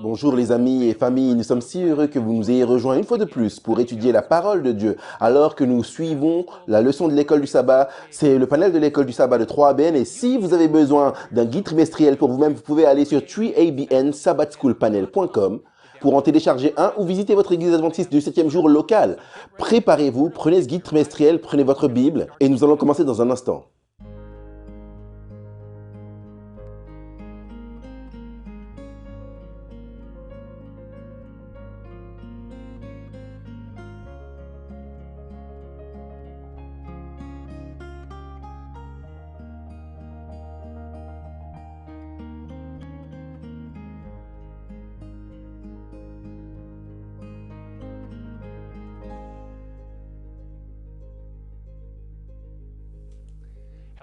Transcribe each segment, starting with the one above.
Bonjour les amis et familles, nous sommes si heureux que vous nous ayez rejoints une fois de plus pour étudier la parole de Dieu alors que nous suivons la leçon de l'école du sabbat. C'est le panel de l'école du sabbat de 3ABN et si vous avez besoin d'un guide trimestriel pour vous-même, vous pouvez aller sur 3abnsabbatschoolpanel.com pour en télécharger un ou visiter votre église adventiste du 7e jour local. Préparez-vous, prenez ce guide trimestriel, prenez votre Bible et nous allons commencer dans un instant.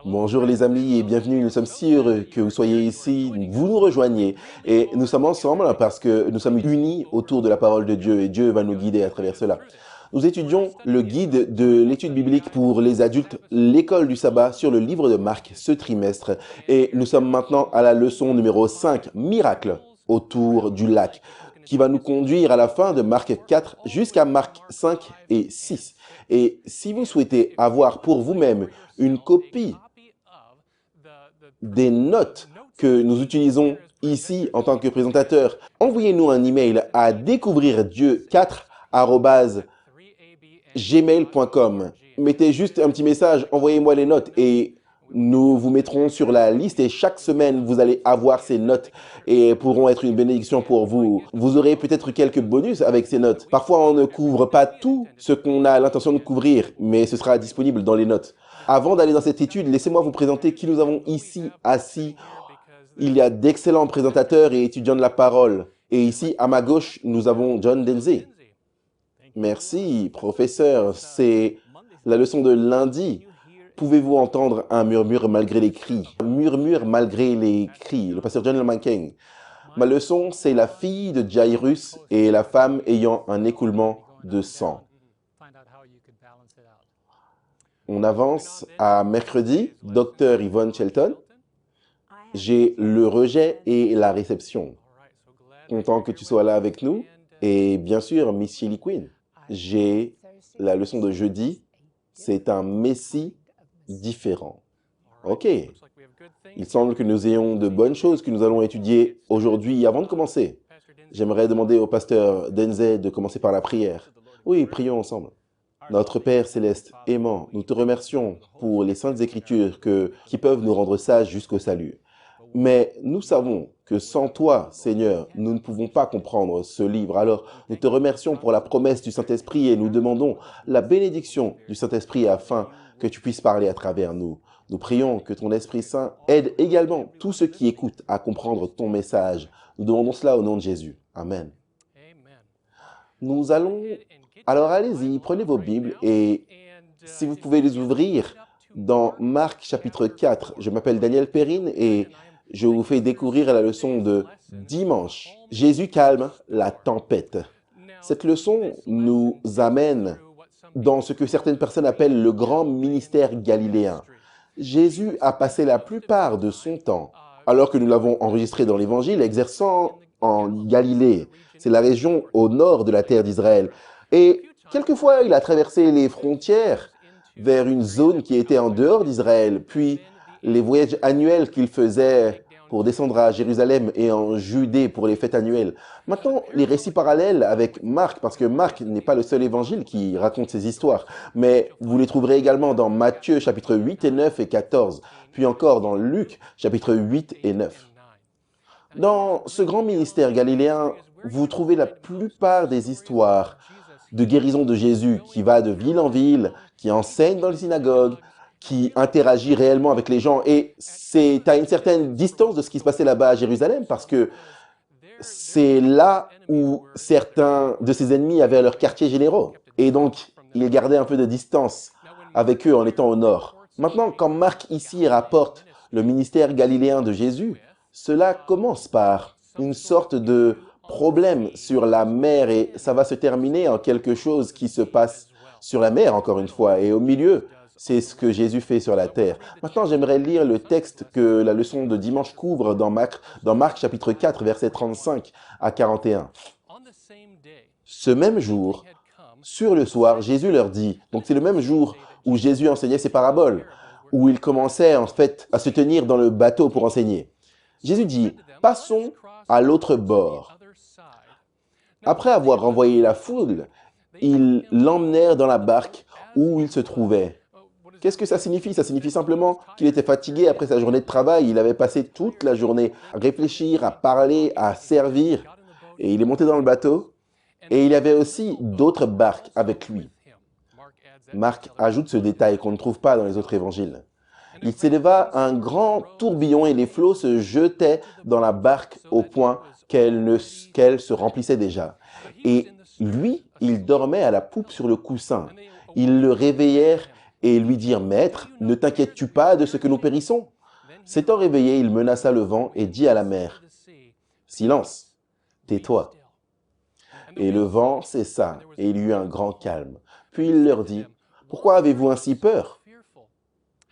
Bonjour les amis et bienvenue, nous sommes si heureux que vous soyez ici, vous nous rejoignez et nous sommes ensemble parce que nous sommes unis autour de la parole de Dieu et Dieu va nous guider à travers cela. Nous étudions le guide de l'étude biblique pour les adultes, l'école du sabbat sur le livre de Marc ce trimestre et nous sommes maintenant à la leçon numéro 5, miracle autour du lac, qui va nous conduire à la fin de Marc 4 jusqu'à Marc 5 et 6. Et si vous souhaitez avoir pour vous-même une copie des notes que nous utilisons ici en tant que présentateur, envoyez-nous un email à découvrirdieu4@gmail.com. Mettez juste un petit message, envoyez-moi les notes et nous vous mettrons sur la liste et chaque semaine, vous allez avoir ces notes et pourront être une bénédiction pour vous. Vous aurez peut-être quelques bonus avec ces notes. Parfois, on ne couvre pas tout ce qu'on a l'intention de couvrir, mais ce sera disponible dans les notes. Avant d'aller dans cette étude, laissez-moi vous présenter qui nous avons ici assis. Il y a d'excellents présentateurs et étudiants de la parole. Et ici, à ma gauche, nous avons John Denze. Merci, professeur. C'est la leçon de lundi. Pouvez-vous entendre un murmure malgré les cris? Murmure malgré les cris. Le pasteur John Lemanking. Ma leçon, c'est la fille de Jairus et la femme ayant un écoulement de sang. On avance à mercredi, Dr. Yvonne Shelton. J'ai le rejet et la réception. Content que tu sois là avec nous. Et bien sûr, Miss Shelley Quinn. J'ai la leçon de jeudi. C'est un Messie différent. Ok. Il semble que nous ayons de bonnes choses que nous allons étudier aujourd'hui. Avant de commencer, j'aimerais demander au pasteur Denze de commencer par la prière. Oui, prions ensemble. Notre Père céleste, aimant, nous te remercions pour les saintes écritures qui peuvent nous rendre sages jusqu'au salut. Mais nous savons que sans toi, Seigneur, nous ne pouvons pas comprendre ce livre. Alors, nous te remercions pour la promesse du Saint-Esprit et nous demandons la bénédiction du Saint-Esprit afin que tu puisses parler à travers nous. Nous prions que ton Esprit Saint aide également tous ceux qui écoutent à comprendre ton message. Nous demandons cela au nom de Jésus. Amen. Nous allons... Alors allez-y, prenez vos Bibles et si vous pouvez les ouvrir dans Marc chapitre 4. Je m'appelle Daniel Perrine et je vous fais découvrir la leçon de dimanche. Jésus calme la tempête. Cette leçon nous amène dans ce que certaines personnes appellent le grand ministère galiléen. Jésus a passé la plupart de son temps, alors que nous l'avons enregistré dans l'Évangile, exerçant en Galilée. C'est la région au nord de la terre d'Israël. Et quelquefois, il a traversé les frontières vers une zone qui était en dehors d'Israël. Puis, les voyages annuels qu'il faisait pour descendre à Jérusalem et en Judée pour les fêtes annuelles. Maintenant, les récits parallèles avec Marc, parce que Marc n'est pas le seul évangile qui raconte ces histoires, mais vous les trouverez également dans Matthieu chapitre 8 et 9 et 14, puis encore dans Luc chapitre 8 et 9. Dans ce grand ministère galiléen, vous trouvez la plupart des histoires de guérison de Jésus qui va de ville en ville, qui enseigne dans les synagogues, qui interagit réellement avec les gens. Et c'est à une certaine distance de ce qui se passait là-bas à Jérusalem, parce que c'est là où certains de ses ennemis avaient leurs quartiers généraux. Et donc, il gardait un peu de distance avec eux en étant au nord. Maintenant, quand Marc ici rapporte le ministère galiléen de Jésus, cela commence par une sorte de problème sur la mer et ça va se terminer en quelque chose qui se passe sur la mer, encore une fois. Et au milieu C'est ce que Jésus fait sur la terre. Maintenant, j'aimerais lire le texte que la leçon de dimanche couvre dans Marc chapitre 4, versets 35 à 41. Ce même jour, sur le soir, Jésus leur dit, donc c'est le même jour où Jésus enseignait ses paraboles, où il commençait en fait à se tenir dans le bateau pour enseigner. Jésus dit, passons à l'autre bord. Après avoir renvoyé la foule, ils l'emmenèrent dans la barque où il se trouvait. Qu'est-ce que ça signifie? Ça signifie simplement qu'il était fatigué après sa journée de travail. Il avait passé toute la journée à réfléchir, à parler, à servir. Et il est monté dans le bateau. Et il y avait aussi d'autres barques avec lui. Marc ajoute ce détail qu'on ne trouve pas dans les autres évangiles. Il s'éleva un grand tourbillon et les flots se jetaient dans la barque au point qu'elle se remplissait déjà. Et lui, il dormait à la poupe sur le coussin. Ils le réveillèrent et lui dirent, « Maître, ne t'inquiètes-tu pas de ce que nous périssons ?» S'étant réveillé, il menaça le vent et dit à la mer, « Silence, tais-toi. » Et le vent cessa et il y eut un grand calme. Puis il leur dit, « Pourquoi avez-vous ainsi peur?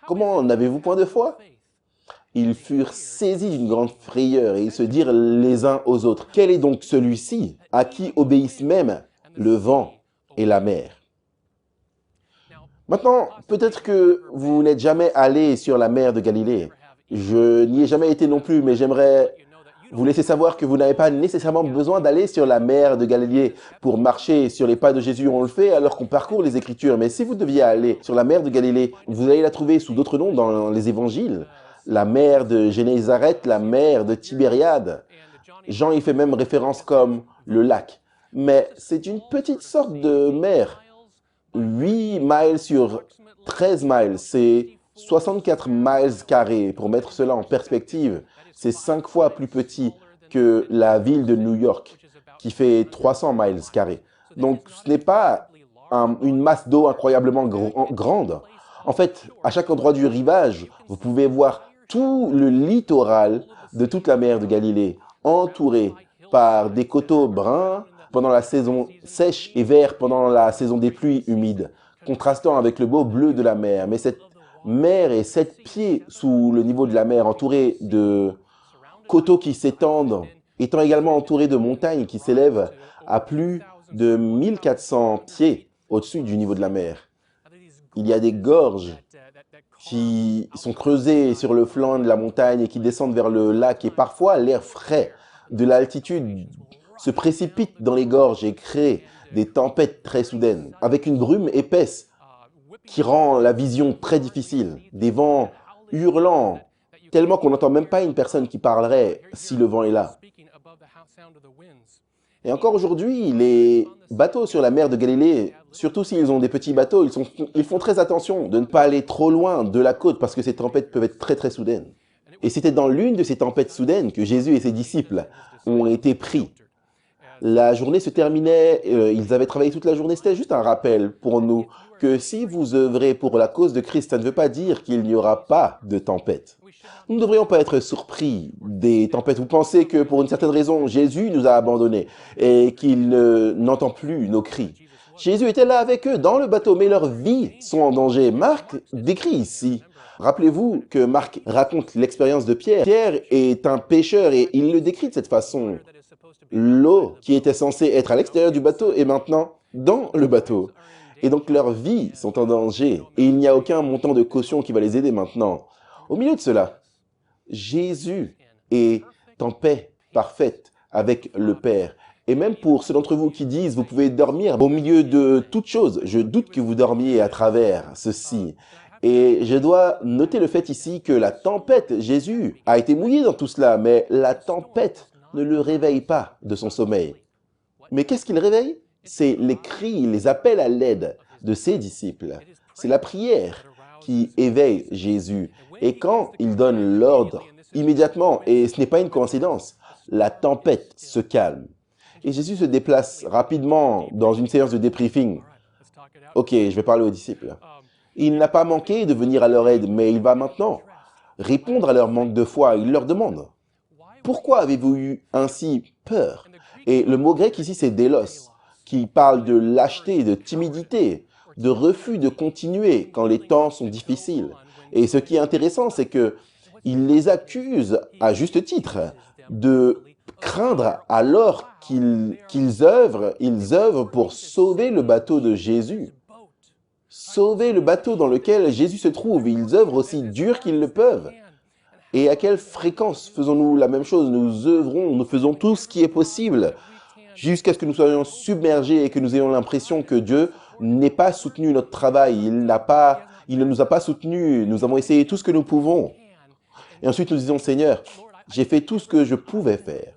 Comment n'avez-vous point de foi ?» Ils furent saisis d'une grande frayeur et ils se dirent les uns aux autres, « Quel est donc celui-ci à qui obéissent même le vent et la mer ?» Maintenant, peut-être que vous n'êtes jamais allé sur la mer de Galilée. Je n'y ai jamais été non plus, mais j'aimerais vous laisser savoir que vous n'avez pas nécessairement besoin d'aller sur la mer de Galilée pour marcher sur les pas de Jésus. On le fait alors qu'on parcourt les Écritures. Mais si vous deviez aller sur la mer de Galilée, vous allez la trouver sous d'autres noms dans les évangiles. La mer de Génézareth, la mer de Tibériade. Jean y fait même référence comme le lac. Mais c'est une petite sorte de mer. 8 miles sur 13 miles, c'est 64 miles carrés. Pour mettre cela en perspective, c'est 5 fois plus petit que la ville de New York, qui fait 300 miles carrés. Donc, ce n'est pas une masse d'eau incroyablement grande. En fait, à chaque endroit du rivage, vous pouvez voir tout le littoral de toute la mer de Galilée, entouré par des coteaux bruns pendant la saison sèche et vert pendant la saison des pluies humides, contrastant avec le beau bleu de la mer. Mais cette mer est 7 pieds sous le niveau de la mer, entourée de coteaux qui s'étendent, étant également entourée de montagnes qui s'élèvent à plus de 1400 pieds au-dessus du niveau de la mer. Il y a des gorges qui sont creusées sur le flanc de la montagne et qui descendent vers le lac, et parfois l'air frais de l'altitude se précipite dans les gorges et crée des tempêtes très soudaines, avec une brume épaisse qui rend la vision très difficile, des vents hurlants, tellement qu'on n'entend même pas une personne qui parlerait si le vent est là. Et encore aujourd'hui, les bateaux sur la mer de Galilée, surtout s'ils ont des petits bateaux, ils font très attention de ne pas aller trop loin de la côte parce que ces tempêtes peuvent être très très soudaines. Et c'était dans l'une de ces tempêtes soudaines que Jésus et ses disciples ont été pris. La journée se terminait, ils avaient travaillé toute la journée. C'était juste un rappel pour nous que si vous œuvrez pour la cause de Christ, ça ne veut pas dire qu'il n'y aura pas de tempête. Nous ne devrions pas être surpris des tempêtes. Vous pensez que pour une certaine raison, Jésus nous a abandonnés et qu'il n'entend plus nos cris. Jésus était là avec eux dans le bateau, mais leurs vies sont en danger. Marc décrit ici. Rappelez-vous que Marc raconte l'expérience de Pierre. Pierre est un pêcheur et il le décrit de cette façon. L'eau qui était censée être à l'extérieur du bateau est maintenant dans le bateau. Et donc leurs vies sont en danger. Et il n'y a aucun montant de caution qui va les aider maintenant. Au milieu de cela, Jésus est en paix parfaite avec le Père. Et même pour ceux d'entre vous qui disent, vous pouvez dormir au milieu de toutes choses, je doute que vous dormiez à travers ceci. Et je dois noter le fait ici que la tempête, Jésus a été mouillé dans tout cela, mais la tempête ne le réveille pas de son sommeil. Mais qu'est-ce qu'il réveille? C'est les cris, les appels à l'aide de ses disciples. C'est la prière qui éveille Jésus. Et quand il donne l'ordre, immédiatement, et ce n'est pas une coïncidence, la tempête se calme. Et Jésus se déplace rapidement dans une séance de débriefing. Ok, je vais parler aux disciples. Il n'a pas manqué de venir à leur aide, mais il va maintenant répondre à leur manque de foi. Il leur demande, pourquoi avez-vous eu ainsi peur? Et le mot grec ici, c'est délos, qui parle de lâcheté, de timidité. de refus de continuer quand les temps sont difficiles. Et ce qui est intéressant, c'est que il les accuse, à juste titre, de craindre alors qu'ils œuvrent pour sauver le bateau de Jésus. Sauver le bateau dans lequel Jésus se trouve. Ils œuvrent aussi dur qu'ils le peuvent. Et à quelle fréquence faisons-nous la même chose? Nous œuvrons, nous faisons tout ce qui est possible jusqu'à ce que nous soyons submergés et que nous ayons l'impression que Dieu n'ait pas soutenu notre travail. Il ne nous a pas soutenus. Nous avons essayé tout ce que nous pouvons. Et ensuite, nous disons, Seigneur, j'ai fait tout ce que je pouvais faire.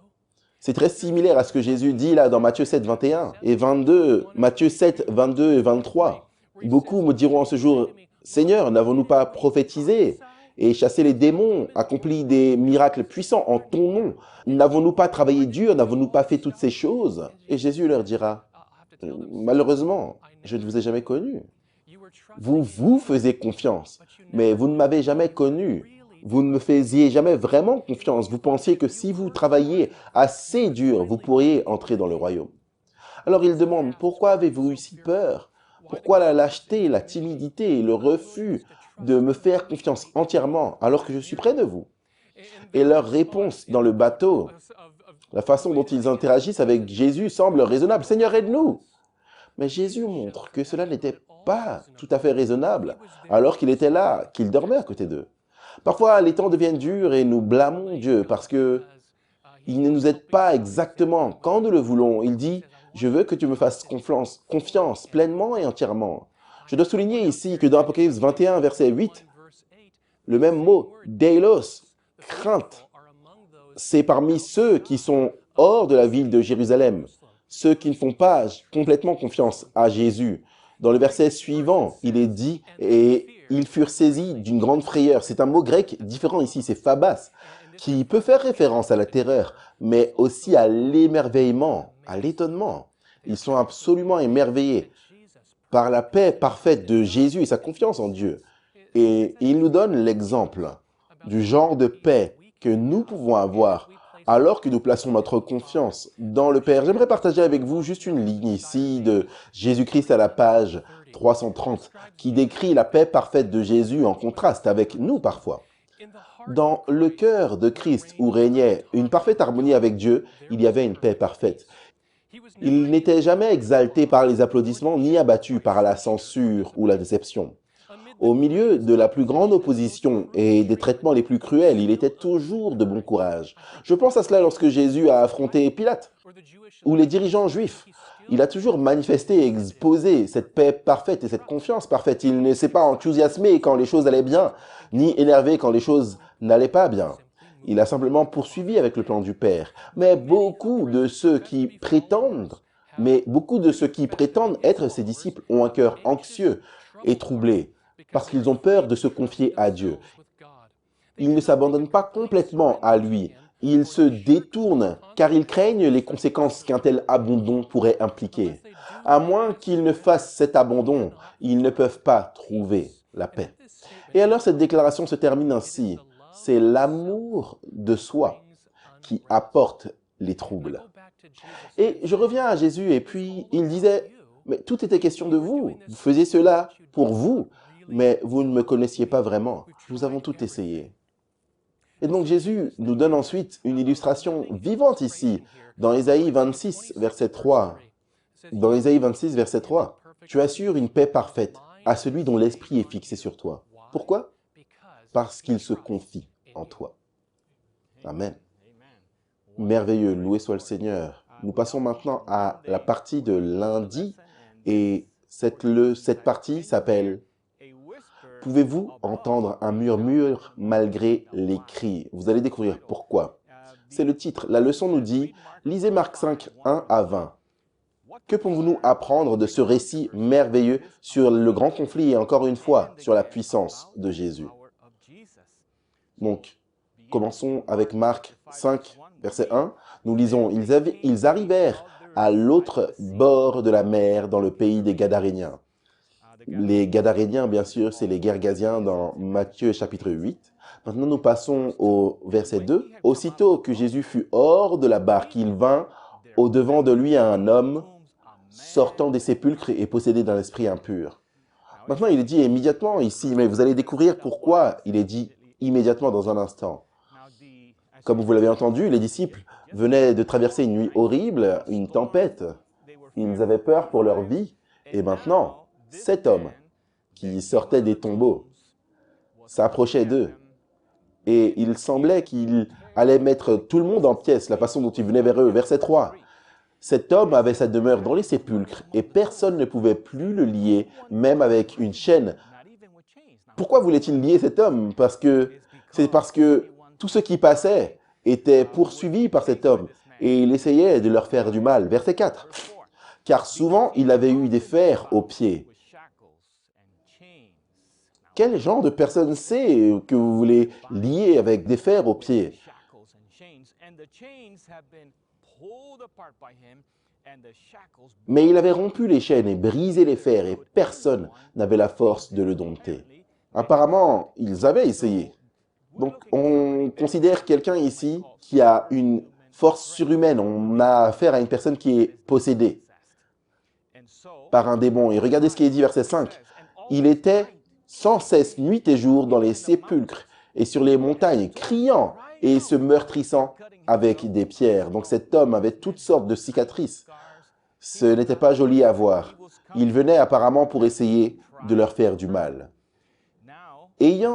C'est très similaire à ce que Jésus dit là dans Matthieu 7, 21 et 22, Matthieu 7, 22 et 23. Beaucoup me diront en ce jour, Seigneur, n'avons-nous pas prophétisé et chassé les démons, accompli des miracles puissants en ton nom? N'avons-nous pas travaillé dur? N'avons-nous pas fait toutes ces choses? Et Jésus leur dira, malheureusement, je ne vous ai jamais connu. Vous faisiez confiance, mais vous ne m'avez jamais connu. Vous ne me faisiez jamais vraiment confiance. Vous pensiez que si vous travailliez assez dur, vous pourriez entrer dans le royaume. Alors il demande, pourquoi avez-vous eu si peur? Pourquoi la lâcheté, la timidité, le refus de me faire confiance entièrement alors que je suis près de vous? Et leur réponse dans le bateau, la façon dont ils interagissent avec Jésus semble raisonnable. Seigneur, aide-nous! Mais Jésus montre que cela n'était pas tout à fait raisonnable alors qu'il était là, qu'il dormait à côté d'eux. Parfois, les temps deviennent durs et nous blâmons Dieu parce qu'il ne nous aide pas exactement quand nous le voulons. Il dit, je veux que tu me fasses confiance pleinement et entièrement. Je dois souligner ici que dans Apocalypse 21, verset 8, le même mot, deilos, crainte, c'est parmi ceux qui sont hors de la ville de Jérusalem, ceux qui ne font pas complètement confiance à Jésus. Dans le verset suivant, il est dit « et ils furent saisis d'une grande frayeur ». C'est un mot grec différent ici, c'est phobas, qui peut faire référence à la terreur, mais aussi à l'émerveillement, à l'étonnement. Ils sont absolument émerveillés par la paix parfaite de Jésus et sa confiance en Dieu. Et il nous donne l'exemple du genre de paix que nous pouvons avoir alors que nous plaçons notre confiance dans le Père. J'aimerais partager avec vous juste une ligne ici de Jésus-Christ à la page 330 qui décrit la paix parfaite de Jésus en contraste avec nous parfois. Dans le cœur de Christ où régnait une parfaite harmonie avec Dieu, il y avait une paix parfaite. Il n'était jamais exalté par les applaudissements ni abattu par la censure ou la déception. Au milieu de la plus grande opposition et des traitements les plus cruels, il était toujours de bon courage. Je pense à cela lorsque Jésus a affronté Pilate ou les dirigeants juifs. Il a toujours manifesté et exposé cette paix parfaite et cette confiance parfaite. Il ne s'est pas enthousiasmé quand les choses allaient bien, ni énervé quand les choses n'allaient pas bien. Il a simplement poursuivi avec le plan du Père. Mais beaucoup de ceux qui prétendent être ses disciples ont un cœur anxieux et troublé, parce qu'ils ont peur de se confier à Dieu. Ils ne s'abandonnent pas complètement à lui. Ils se détournent car ils craignent les conséquences qu'un tel abandon pourrait impliquer. À moins qu'ils ne fassent cet abandon, ils ne peuvent pas trouver la paix. Et alors cette déclaration se termine ainsi. C'est l'amour de soi qui apporte les troubles. Et je reviens à Jésus et puis il disait, mais tout était question de vous. Vous faisiez cela pour vous. Mais vous ne me connaissiez pas vraiment. Nous avons tout essayé. Et donc Jésus nous donne ensuite une illustration vivante ici, dans Ésaïe 26, verset 3. Dans Ésaïe 26, verset 3, « Tu assures une paix parfaite à celui dont l'esprit est fixé sur toi. » Pourquoi? Parce qu'il se confie en toi. Amen. Merveilleux, loué soit le Seigneur. Nous passons maintenant à la partie de lundi, et cette partie s'appelle « Pouvez-vous entendre un murmure malgré les cris ?» Vous allez découvrir pourquoi. C'est le titre. La leçon nous dit, lisez Marc 5, 1 à 20. Que pouvons-nous apprendre de ce récit merveilleux sur le grand conflit et encore une fois sur la puissance de Jésus? Donc, commençons avec Marc 5, verset 1. Nous lisons, « Ils arrivèrent à l'autre bord de la mer dans le pays des Gadaréniens. » Les Gadaréniens, bien sûr, c'est les Gergasiens dans Matthieu chapitre 8. Maintenant, nous passons au verset 2. « Aussitôt que Jésus fut hors de la barque, il vint au-devant de lui un homme sortant des sépulcres et possédé d'un esprit impur. Maintenant, il est dit immédiatement ici, mais vous allez découvrir pourquoi il est dit immédiatement dans un instant. Comme vous l'avez entendu, les disciples venaient de traverser une nuit horrible, une tempête. Ils avaient peur pour leur vie. Et maintenant, cet homme qui sortait des tombeaux s'approchait d'eux. Et il semblait qu'il allait mettre tout le monde en pièces, la façon dont il venait vers eux. Verset 3. Cet homme avait sa demeure dans les sépulcres et personne ne pouvait plus le lier, même avec une chaîne. Pourquoi voulait-il lier cet homme? C'est parce que tous ceux qui passaient étaient poursuivis par cet homme et il essayait de leur faire du mal. Verset 4. Car souvent il avait eu des fers aux pieds. Quel genre de personne c'est que vous voulez lier avec des fers aux pieds? Mais il avait rompu les chaînes et brisé les fers et personne n'avait la force de le dompter. Apparemment, ils avaient essayé. Donc, on considère quelqu'un ici qui a une force surhumaine. On a affaire à une personne qui est possédée par un démon. Et regardez ce qui est dit, verset 5. Il était sans cesse nuit et jour dans les sépulcres et sur les montagnes, criant et se meurtrissant avec des pierres. Donc cet homme avait toutes sortes de cicatrices. Ce n'était pas joli à voir. Il venait apparemment pour essayer de leur faire du mal. Il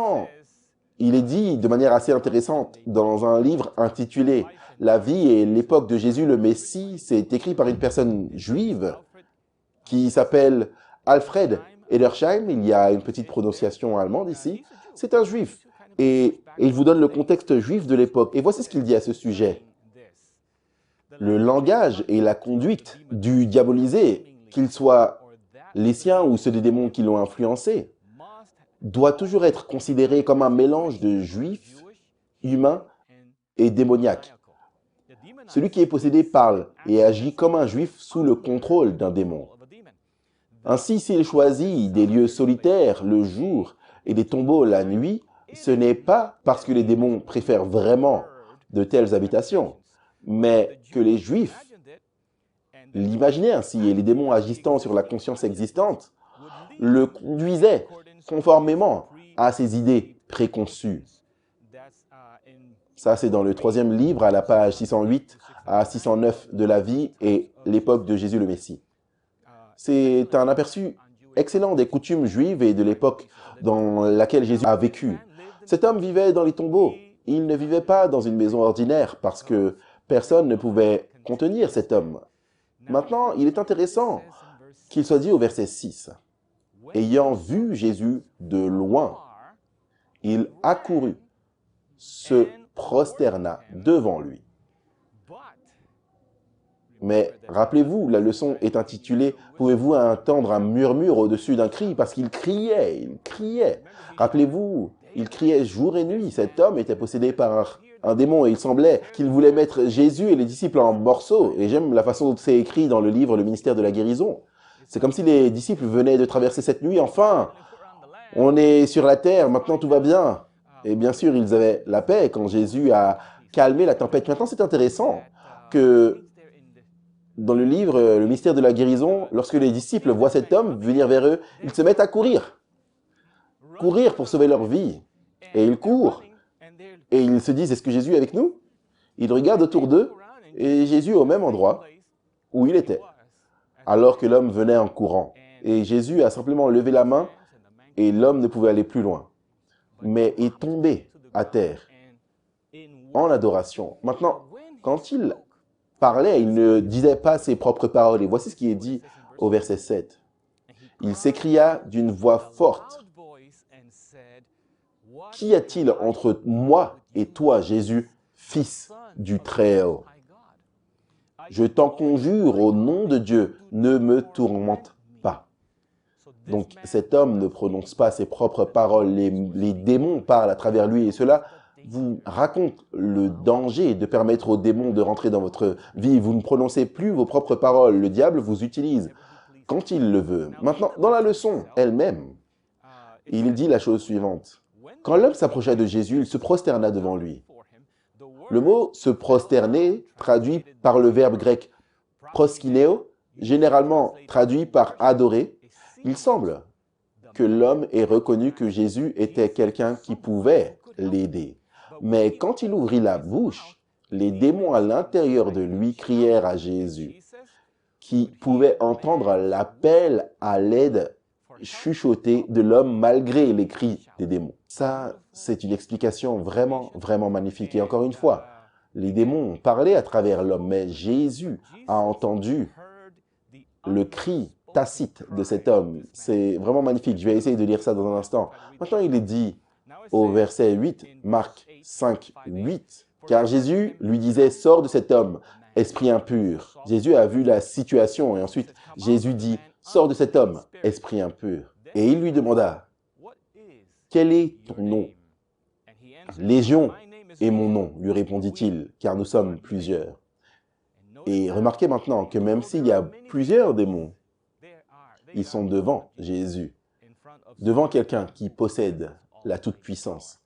est dit de manière assez intéressante dans un livre intitulé « La vie et l'époque de Jésus le Messie », c'est écrit par une personne juive qui s'appelle Alfred Edersheim. Il y a une petite prononciation allemande ici. C'est un juif. Et il vous donne le contexte juif de l'époque. Et voici ce qu'il dit à ce sujet. Le langage et la conduite du diabolisé, qu'il soit les siens ou ceux des démons qui l'ont influencé, doit toujours être considéré comme un mélange de juif, humain et démoniaque. Celui qui est possédé parle et agit comme un juif sous le contrôle d'un démon. Ainsi, s'il choisit des lieux solitaires le jour et des tombeaux la nuit, ce n'est pas parce que les démons préfèrent vraiment de telles habitations, mais que les Juifs l'imaginaient ainsi et les démons agissant sur la conscience existante le conduisaient conformément à ses idées préconçues. Ça, c'est dans le 3e livre, à la page 608 à 609 de la vie et l'époque de Jésus le Messie. C'est un aperçu excellent des coutumes juives et de l'époque dans laquelle Jésus a vécu. Cet homme vivait dans les tombeaux. Il ne vivait pas dans une maison ordinaire parce que personne ne pouvait contenir cet homme. Maintenant, il est intéressant qu'il soit dit au verset 6. Ayant vu Jésus de loin, il accourut, se prosterna devant lui. Mais rappelez-vous, la leçon est intitulée « Pouvez-vous entendre un murmure au-dessus d'un cri ?» Parce qu'il criait, il criait. Rappelez-vous, il criait jour et nuit. Cet homme était possédé par un démon et il semblait qu'il voulait mettre Jésus et les disciples en morceaux. Et j'aime la façon dont c'est écrit dans le livre « Le ministère de la guérison ». C'est comme si les disciples venaient de traverser cette nuit. Enfin, on est sur la terre, maintenant tout va bien. Et bien sûr, ils avaient la paix quand Jésus a calmé la tempête. Maintenant, c'est intéressant que dans le livre « Le mystère de la guérison », lorsque les disciples voient cet homme venir vers eux, ils se mettent à courir. Courir pour sauver leur vie. Et ils courent. Et ils se disent, est-ce que Jésus est avec nous? Ils regardent autour d'eux et Jésus est au même endroit où il était, alors que l'homme venait en courant. Et Jésus a simplement levé la main et l'homme ne pouvait aller plus loin, mais est tombé à terre en adoration. Maintenant, quand il parlait, il ne disait pas ses propres paroles. Et voici ce qui est dit au verset 7. Il s'écria d'une voix forte. « Qu'y a-t-il entre moi et toi, Jésus, fils du Très-Haut? Je t'en conjure au nom de Dieu, ne me tourmente pas. » Donc cet homme ne prononce pas ses propres paroles. Les démons parlent à travers lui et cela vous raconte le danger de permettre aux démons de rentrer dans votre vie. Vous ne prononcez plus vos propres paroles. Le diable vous utilise quand il le veut. Maintenant, dans la leçon elle-même, il dit la chose suivante. Quand l'homme s'approcha de Jésus, il se prosterna devant lui. Le mot « se prosterner » traduit par le verbe grec « proskineo », généralement traduit par « adorer », il semble que l'homme ait reconnu que Jésus était quelqu'un qui pouvait l'aider. Mais quand il ouvrit la bouche, les démons à l'intérieur de lui crièrent à Jésus, qui pouvait entendre l'appel à l'aide chuchoté de l'homme malgré les cris des démons. Ça, c'est une explication vraiment, vraiment magnifique. Et encore une fois, les démons ont parlé à travers l'homme, mais Jésus a entendu le cri tacite de cet homme. C'est vraiment magnifique. Je vais essayer de lire ça dans un instant. Maintenant, il est dit au verset 8, Marc 5, 8, « Car Jésus lui disait, sors de cet homme, esprit impur. » Jésus a vu la situation et ensuite Jésus dit, « Sors de cet homme, esprit impur. » Et il lui demanda, « Quel est ton nom ?»« Légion est mon nom, lui répondit-il, car nous sommes plusieurs. » Et remarquez maintenant que même s'il y a plusieurs démons, ils sont devant Jésus, devant quelqu'un qui possède la toute-puissance.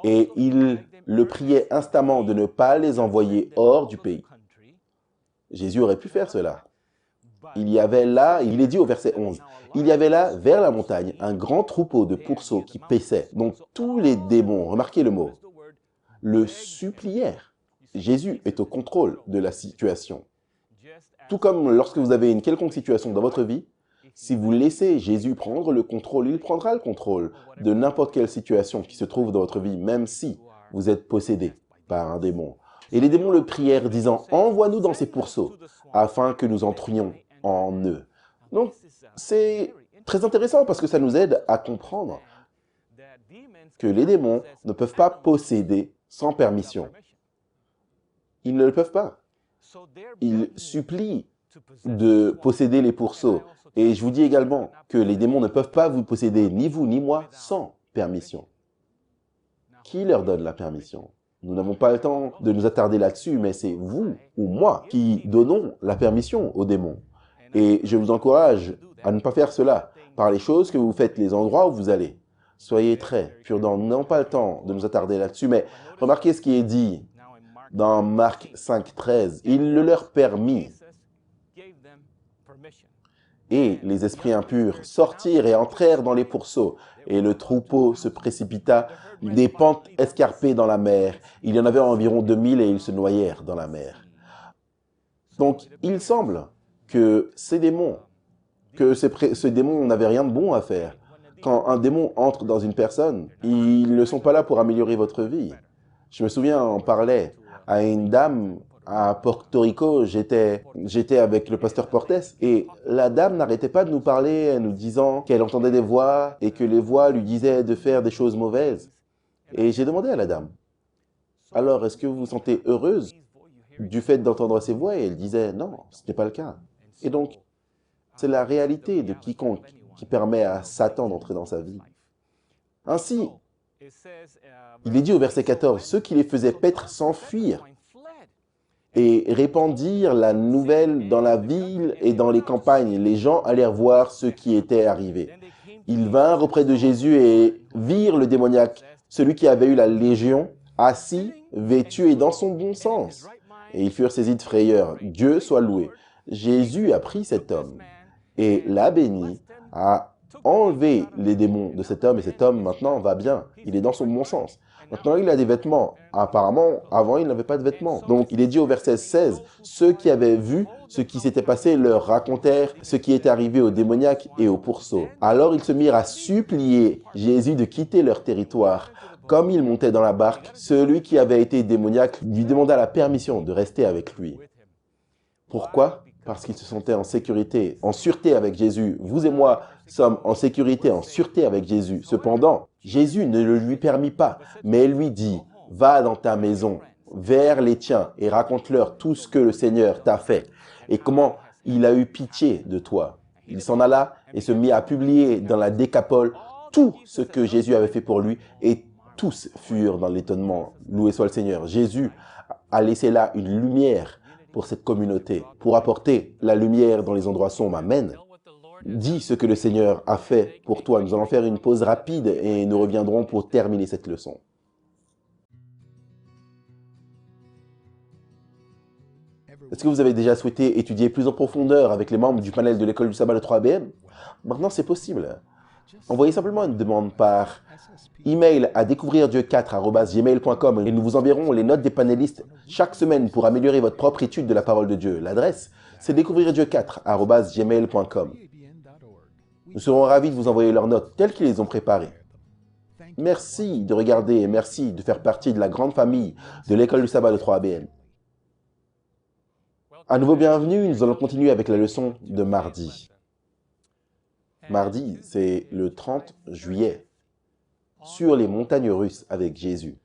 Et il le priait instamment de ne pas les envoyer hors du pays. Jésus aurait pu faire cela. Il y avait là, il est dit au verset 11, « Il y avait là, vers la montagne, un grand troupeau de pourceaux qui paissaient. » Donc tous les démons, remarquez le mot, le supplièrent. Jésus est au contrôle de la situation. Tout comme lorsque vous avez une quelconque situation dans votre vie, si vous laissez Jésus prendre le contrôle, il prendra le contrôle de n'importe quelle situation qui se trouve dans votre vie, même si vous êtes possédé par un démon. Et les démons le prièrent, disant, « Envoie-nous dans ces pourceaux, afin que nous entrions en eux. » Donc, c'est très intéressant parce que ça nous aide à comprendre que les démons ne peuvent pas posséder sans permission. Ils ne le peuvent pas. Ils supplient de posséder les pourceaux. Et je vous dis également que les démons ne peuvent pas vous posséder, ni vous ni moi, sans permission. Qui leur donne la permission? Nous n'avons pas le temps de nous attarder là-dessus, mais c'est vous ou moi qui donnons la permission aux démons. Et je vous encourage à ne pas faire cela par les choses que vous faites, les endroits où vous allez. Soyez très prudents. Nous n'avons pas le temps de nous attarder là-dessus, mais remarquez ce qui est dit dans Marc 5, 13. Il le leur permit. Et les esprits impurs sortirent et entrèrent dans les pourceaux, et le troupeau se précipita des pentes escarpées dans la mer. Il y en avait environ 2000 et ils se noyèrent dans la mer. Donc, il semble que ces démons, ce démon n'avait rien de bon à faire. Quand un démon entre dans une personne, ils ne sont pas là pour améliorer votre vie. Je me souviens, on parlait à une dame à Porto Rico, j'étais avec le pasteur Portes, et la dame n'arrêtait pas de nous parler, nous disant qu'elle entendait des voix, et que les voix lui disaient de faire des choses mauvaises. Et j'ai demandé à la dame, « Alors, est-ce que vous vous sentez heureuse du fait d'entendre ces voix ?» Et elle disait, « Non, ce n'est pas le cas. » Et donc, c'est la réalité de quiconque qui permet à Satan d'entrer dans sa vie. Ainsi, il est dit au verset 14, « Ceux qui les faisaient paître s'enfuirent et répandirent la nouvelle dans la ville et dans les campagnes. Les gens allèrent voir ce qui était arrivé. Ils vinrent auprès de Jésus et virent le démoniaque, celui qui avait eu la légion, assis, vêtu et dans son bon sens. Et ils furent saisis de frayeur. Dieu soit loué. Jésus a pris cet homme et l'a béni, a enlevé les démons de cet homme, et cet homme maintenant va bien. Il est dans son bon sens. Maintenant, il a des vêtements. Apparemment, avant, il n'avait pas de vêtements. Donc, il est dit au verset 16, « Ceux qui avaient vu ce qui s'était passé leur racontèrent ce qui était arrivé aux démoniaques et aux pourceaux. Alors, ils se mirent à supplier Jésus de quitter leur territoire. Comme il montait dans la barque, celui qui avait été démoniaque lui demanda la permission de rester avec lui. » Pourquoi? Parce qu'il se sentait en sécurité, en sûreté avec Jésus. Vous et moi sommes en sécurité, en sûreté avec Jésus. Cependant, Jésus ne le lui permit pas, mais lui dit, « Va dans ta maison, vers les tiens, et raconte-leur tout ce que le Seigneur t'a fait, et comment il a eu pitié de toi. » Il s'en alla et se mit à publier dans la Décapole tout ce que Jésus avait fait pour lui, et tous furent dans l'étonnement. Loué soit le Seigneur. Jésus a laissé là une lumière pour cette communauté, pour apporter la lumière dans les endroits sombres. Amen. Dis ce que le Seigneur a fait pour toi. Nous allons faire une pause rapide et nous reviendrons pour terminer cette leçon. Est-ce que vous avez déjà souhaité étudier plus en profondeur avec les membres du panel de l'école du sabbat de 3BM? Maintenant, c'est possible. envoyez simplement une demande par email à découvrirdieu4@gmail.com et nous vous enverrons les notes des panélistes chaque semaine pour améliorer votre propre étude de la parole de Dieu. L'adresse, c'est découvrirdieu4@gmail.com. Nous serons ravis de vous envoyer leurs notes telles qu'ils les ont préparées. Merci de regarder et merci de faire partie de la grande famille de l'école du sabbat de 3ABN. À nouveau bienvenue, nous allons continuer avec la leçon de mardi. Mardi, c'est le 30 juillet, sur les montagnes russes avec Jésus.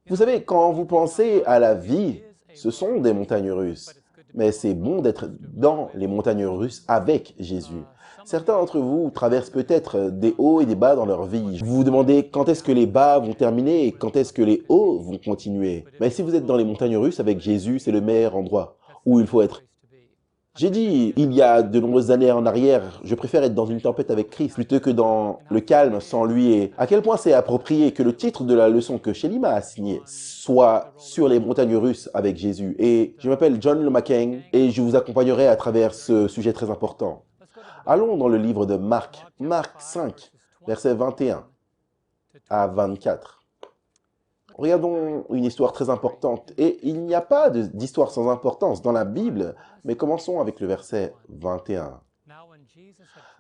Vous savez, quand vous pensez à la vie, ce sont des montagnes russes. Mais c'est bon d'être dans les montagnes russes avec Jésus. Certains d'entre vous traversent peut-être des hauts et des bas dans leur vie. Vous vous demandez quand est-ce que les bas vont terminer et quand est-ce que les hauts vont continuer. Mais si vous êtes dans les montagnes russes avec Jésus, c'est le meilleur endroit où il faut être. J'ai dit, il y a de nombreuses années en arrière, je préfère être dans une tempête avec Christ plutôt que dans le calme sans lui. Et à quel point c'est approprié que le titre de la leçon que Shelly m'a assignée soit sur les montagnes russes avec Jésus. Et je m'appelle John Le McCain et je vous accompagnerai à travers ce sujet très important. Allons dans le livre de Marc, Marc 5, versets 21 à 24. Regardons une histoire très importante. Et il n'y a pas d'histoire sans importance dans la Bible, mais commençons avec le verset 21.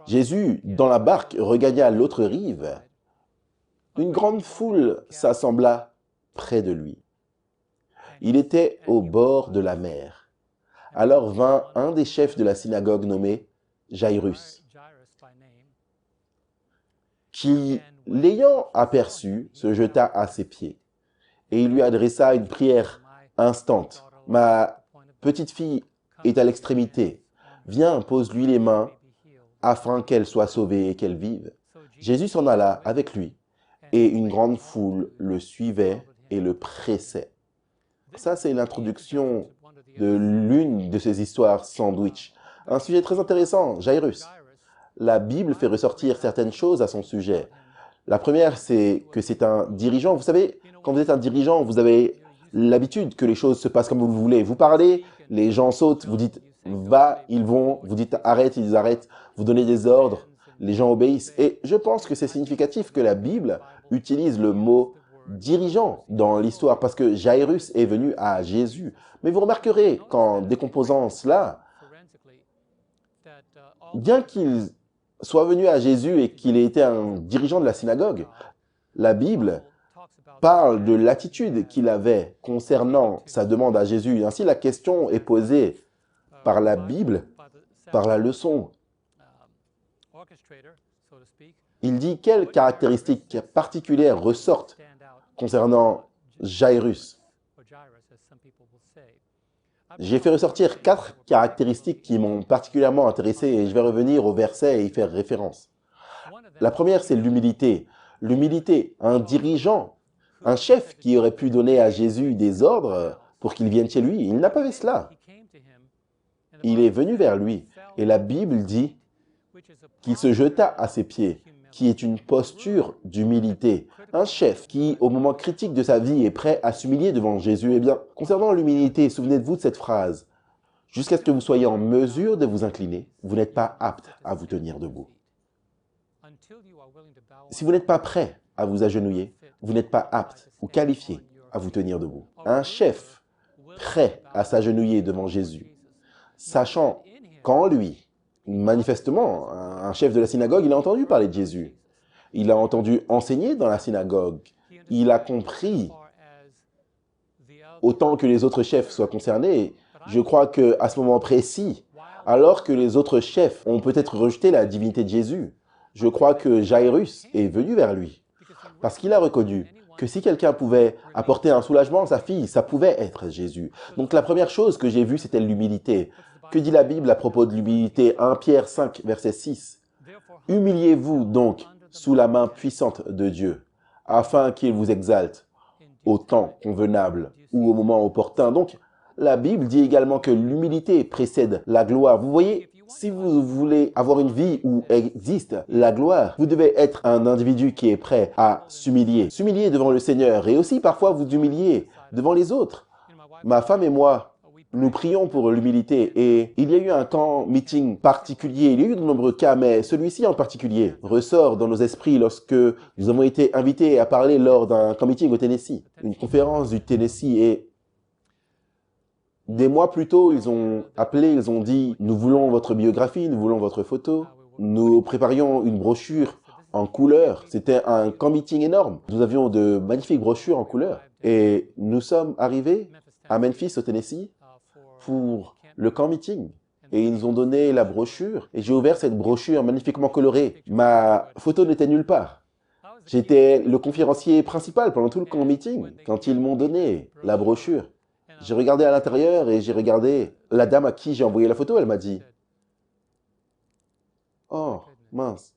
Jésus, dans la barque, regagna l'autre rive. Une grande foule s'assembla près de lui. Il était au bord de la mer. Alors vint un des chefs de la synagogue nommé Jairus, qui, l'ayant aperçu, se jeta à ses pieds. Et il lui adressa une prière instante. « Ma petite fille est à l'extrémité. Viens, pose-lui les mains, afin qu'elle soit sauvée et qu'elle vive. » Jésus s'en alla avec lui, et une grande foule le suivait et le pressait. Ça, c'est l'introduction de l'une de ces histoires sandwich. Un sujet très intéressant, Jairus. La Bible fait ressortir certaines choses à son sujet. La première, c'est que c'est un dirigeant. Vous savez, quand vous êtes un dirigeant, vous avez l'habitude que les choses se passent comme vous le voulez. Vous parlez, les gens sautent, vous dites « va », ils vont, vous dites « arrête », ils arrêtent, vous donnez des ordres, les gens obéissent. Et je pense que c'est significatif que la Bible utilise le mot « dirigeant » dans l'histoire, parce que Jairus est venu à Jésus. Mais vous remarquerez qu'en décomposant cela, bien qu'il soit venu à Jésus et qu'il ait été un dirigeant de la synagogue, la Bible parle de l'attitude qu'il avait concernant sa demande à Jésus. Ainsi, la question est posée par la Bible, par la leçon. Il dit quelles caractéristiques particulières ressortent concernant Jairus. J'ai fait ressortir 4 caractéristiques qui m'ont particulièrement intéressé et je vais revenir au verset et y faire référence. La première, c'est l'humilité. L'humilité, un dirigeant, un chef qui aurait pu donner à Jésus des ordres pour qu'il vienne chez lui, il n'a pas fait cela. Il est venu vers lui et la Bible dit qu'il se jeta à ses pieds, qui est une posture d'humilité. Un chef qui, au moment critique de sa vie, est prêt à s'humilier devant Jésus. Eh bien, concernant l'humilité, souvenez-vous de cette phrase. Jusqu'à ce que vous soyez en mesure de vous incliner, vous n'êtes pas apte à vous tenir debout. Si vous n'êtes pas prêt à vous agenouiller, vous n'êtes pas apte ou qualifié à vous tenir debout. Un chef prêt à s'agenouiller devant Jésus, sachant qu'en lui, manifestement, un chef de la synagogue, il a entendu parler de Jésus. Il a entendu enseigner dans la synagogue. Il a compris, autant que les autres chefs soient concernés, je crois qu'à ce moment précis, alors que les autres chefs ont peut-être rejeté la divinité de Jésus, je crois que Jairus est venu vers lui. Parce qu'il a reconnu que si quelqu'un pouvait apporter un soulagement à sa fille, ça pouvait être Jésus. Donc la première chose que j'ai vue, c'était l'humilité. Que dit la Bible à propos de l'humilité? 1 Pierre 5, verset 6. « Humiliez-vous donc sous la main puissante de Dieu, afin qu'il vous exalte au temps convenable ou au moment opportun. » Donc, la Bible dit également que l'humilité précède la gloire. Vous voyez, si vous voulez avoir une vie où existe la gloire, vous devez être un individu qui est prêt à s'humilier. S'humilier devant le Seigneur et aussi parfois vous humilier devant les autres. Ma femme et moi, nous prions pour l'humilité et il y a eu un camp meeting particulier, il y a eu de nombreux cas, mais celui-ci en particulier ressort dans nos esprits lorsque nous avons été invités à parler lors d'un camp meeting au Tennessee, une conférence du Tennessee et des mois plus tôt, ils ont appelé, ils ont dit « Nous voulons votre biographie, nous voulons votre photo ». Nous préparions une brochure en couleur. C'était un camp meeting énorme. Nous avions de magnifiques brochures en couleur. Et nous sommes arrivés à Memphis, au Tennessee, pour le camp meeting. Et ils nous ont donné la brochure. Et j'ai ouvert cette brochure magnifiquement colorée. Ma photo n'était nulle part. J'étais le conférencier principal pendant tout le camp meeting quand ils m'ont donné la brochure. J'ai regardé à l'intérieur et j'ai regardé la dame à qui j'ai envoyé la photo. Elle m'a dit « Oh, mince,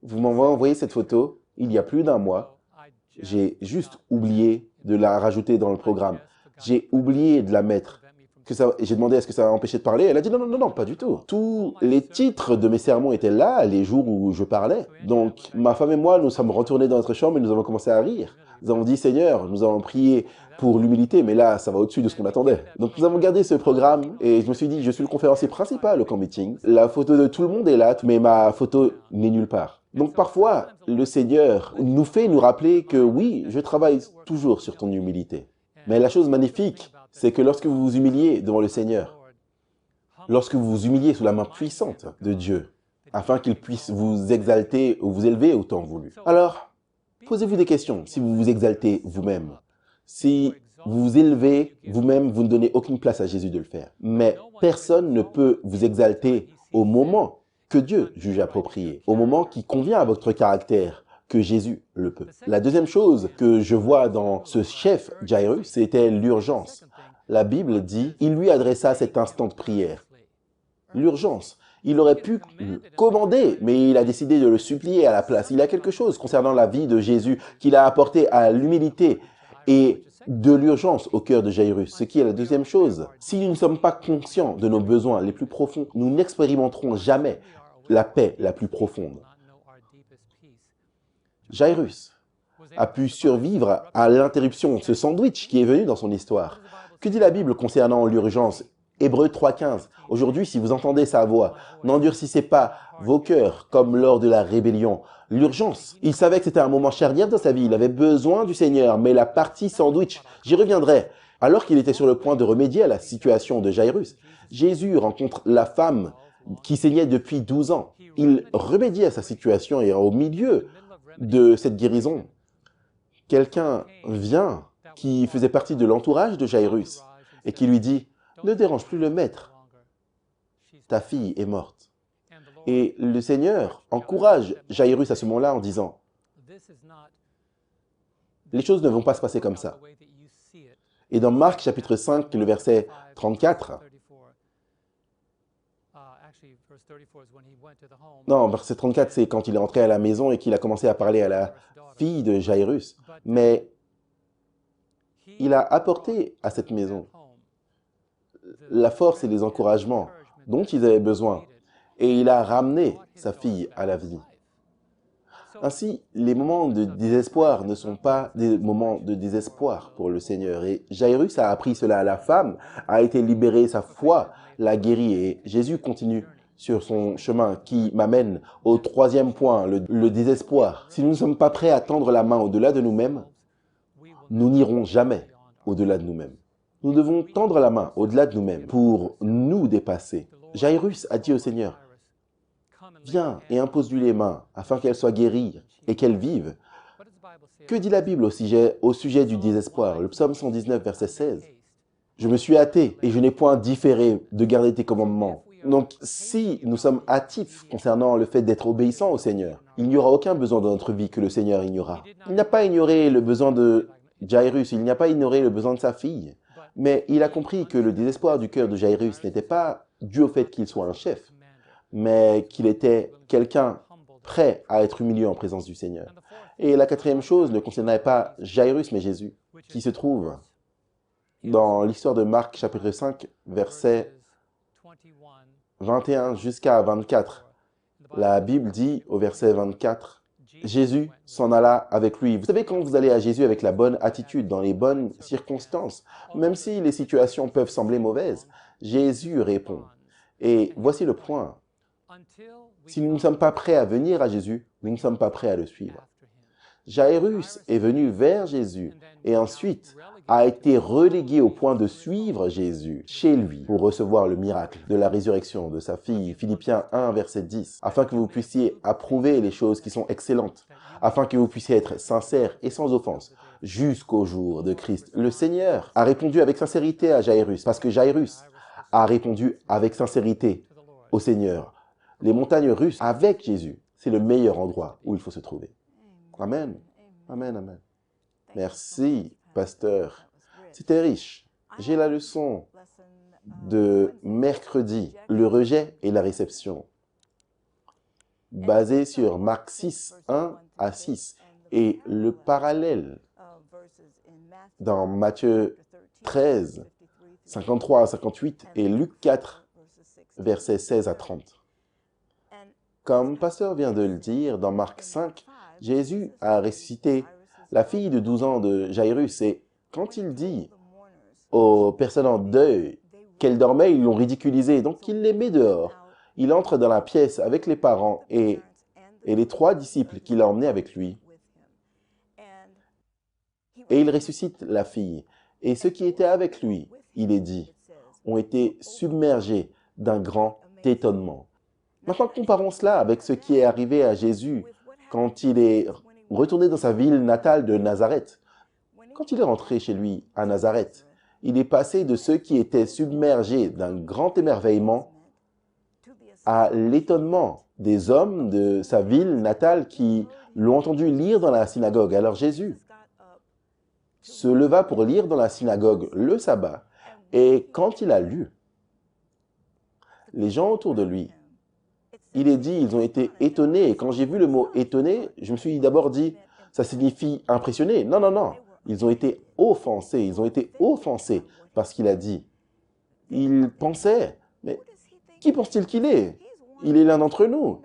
vous m'avez envoyé cette photo il y a plus d'un mois. J'ai juste oublié de la rajouter dans le programme. J'ai oublié de la mettre. » J'ai demandé est-ce que ça m'a empêché de parler. Elle a dit non, non, non, non, pas du tout. Tous les titres de mes sermons étaient là, les jours où je parlais. Donc, ma femme et moi, nous sommes retournés dans notre chambre et nous avons commencé à rire. Nous avons dit, Seigneur, nous avons prié pour l'humilité, mais là, ça va au-dessus de ce qu'on attendait. Donc, nous avons gardé ce programme et je me suis dit, je suis le conférencier principal au camp meeting. La photo de tout le monde est là, mais ma photo n'est nulle part. Donc, parfois, le Seigneur nous fait nous rappeler que oui, je travaille toujours sur ton humilité. Mais la chose magnifique, c'est que lorsque vous vous humiliez devant le Seigneur, lorsque vous vous humiliez sous la main puissante de Dieu, afin qu'il puisse vous exalter ou vous élever au temps voulu. Alors, posez-vous des questions si vous vous exaltez vous-même. Si vous vous élevez vous-même, vous ne donnez aucune place à Jésus de le faire. Mais personne ne peut vous exalter au moment que Dieu juge approprié, au moment qui convient à votre caractère, que Jésus le peut. La deuxième chose que je vois dans ce chef Jairus, c'était l'urgence. La Bible dit, il lui adressa cet instant de prière. L'urgence. Il aurait pu commander, mais il a décidé de le supplier à la place. Il y a quelque chose concernant la vie de Jésus qu'il a apporté à l'humilité et de l'urgence au cœur de Jairus, ce qui est la deuxième chose. Si nous ne sommes pas conscients de nos besoins les plus profonds, nous n'expérimenterons jamais la paix la plus profonde. Jairus a pu survivre à l'interruption, ce sandwich qui est venu dans son histoire. Que dit la Bible concernant l'urgence? Hébreux 3,15. Aujourd'hui, si vous entendez sa voix, n'endurcissez pas vos cœurs comme lors de la rébellion. L'urgence. Il savait que c'était un moment charnière dans sa vie. Il avait besoin du Seigneur, mais la partie sandwich, j'y reviendrai. Alors qu'il était sur le point de remédier à la situation de Jairus, Jésus rencontre la femme qui saignait depuis 12 ans. Il remédie à sa situation et au milieu de cette guérison, quelqu'un vient qui faisait partie de l'entourage de Jairus et qui lui dit « Ne dérange plus le maître, ta fille est morte. » Et le Seigneur encourage Jairus à ce moment-là en disant « Les choses ne vont pas se passer comme ça. » Et dans Marc chapitre 5, le verset 34, non, verset 34, c'est quand il est entré à la maison et qu'il a commencé à parler à la fille de Jairus. Mais il a apporté à cette maison la force et les encouragements dont ils avaient besoin. Et il a ramené sa fille à la vie. Ainsi, les moments de désespoir ne sont pas des moments de désespoir pour le Seigneur. Et Jairus a appris cela. La femme a été libérée, sa foi l'a guérie. Et Jésus continue sur son chemin qui m'amène au troisième point, le désespoir. Si nous ne sommes pas prêts à tendre la main au-delà de nous-mêmes, nous n'irons jamais au-delà de nous-mêmes. Nous devons tendre la main au-delà de nous-mêmes pour nous dépasser. Jairus a dit au Seigneur, « Viens et impose-lui les mains afin qu'elle soit guérie et qu'elle vive. » Que dit la Bible au sujet du désespoir? Le psaume 119, verset 16. « Je me suis hâté et je n'ai point différé de garder tes commandements. » Donc, si nous sommes hâtifs concernant le fait d'être obéissants au Seigneur, il n'y aura aucun besoin dans notre vie que le Seigneur ignorera. Il n'a pas ignoré le besoin de Jairus, il n'a pas ignoré le besoin de sa fille, mais il a compris que le désespoir du cœur de Jairus n'était pas dû au fait qu'il soit un chef, mais qu'il était quelqu'un prêt à être humilié en présence du Seigneur. Et la quatrième chose ne concernait pas Jairus, mais Jésus, qui se trouve dans l'histoire de Marc, chapitre 5, versets 21 jusqu'à 24. La Bible dit au verset 24, Jésus s'en alla avec lui. Vous savez, quand vous allez à Jésus avec la bonne attitude, dans les bonnes circonstances, même si les situations peuvent sembler mauvaises, Jésus répond. Et voici le point. Si nous ne sommes pas prêts à venir à Jésus, nous ne sommes pas prêts à le suivre. Jairus est venu vers Jésus et ensuite a été relégué au point de suivre Jésus chez lui pour recevoir le miracle de la résurrection de sa fille. Philippiens 1, verset 10, afin que vous puissiez approuver les choses qui sont excellentes, afin que vous puissiez être sincères et sans offense jusqu'au jour de Christ. Le Seigneur a répondu avec sincérité à Jairus parce que Jairus a répondu avec sincérité au Seigneur. Les montagnes russes avec Jésus, c'est le meilleur endroit où il faut se trouver. Amen. Amen, amen. Merci, pasteur. C'était riche. J'ai la leçon de mercredi, le rejet et la réception, basée sur Marc 6, 1 à 6, et le parallèle dans Matthieu 13, 53 à 58, et Luc 4, versets 16 à 30. Comme pasteur vient de le dire, dans Marc 5, Jésus a ressuscité la fille de 12 ans de Jairus et quand il dit aux personnes en deuil qu'elle dormait, ils l'ont ridiculisée. Donc il les met dehors. Il entre dans la pièce avec les parents et les 3 disciples qu'il a emmenés avec lui. Et il ressuscite la fille. Et ceux qui étaient avec lui, il est dit, ont été submergés d'un grand étonnement. Maintenant, comparons cela avec ce qui est arrivé à Jésus quand il est retourné dans sa ville natale de Nazareth. Quand il est rentré chez lui à Nazareth, il est passé de ceux qui étaient submergés d'un grand émerveillement à l'étonnement des hommes de sa ville natale qui l'ont entendu lire dans la synagogue. Alors Jésus se leva pour lire dans la synagogue le sabbat et quand il a lu, les gens autour de lui, il est dit, ils ont été étonnés. Et quand j'ai vu le mot étonné, je me suis d'abord dit, ça signifie impressionné. Non, non, non. Ils ont été offensés. Ils ont été offensés parce qu'il a dit. Ils pensaient, mais qui pense-t-il qu'il est? Il est l'un d'entre nous.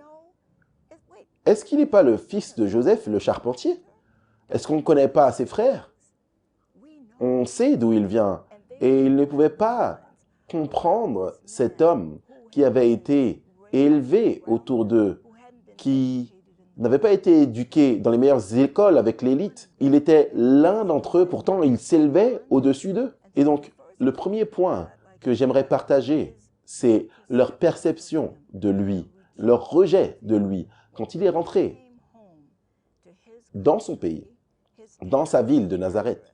Est-ce qu'il n'est pas le fils de Joseph, le charpentier? Est-ce qu'on ne connaît pas ses frères? On sait d'où il vient. Et ils ne pouvaient pas comprendre cet homme qui avait été élevé autour d'eux, qui n'avait pas été éduqué dans les meilleures écoles avec l'élite. Il était l'un d'entre eux, pourtant il s'élevait au-dessus d'eux. Et donc, le premier point que j'aimerais partager, c'est leur perception de lui, leur rejet de lui. Quand il est rentré dans son pays, dans sa ville de Nazareth,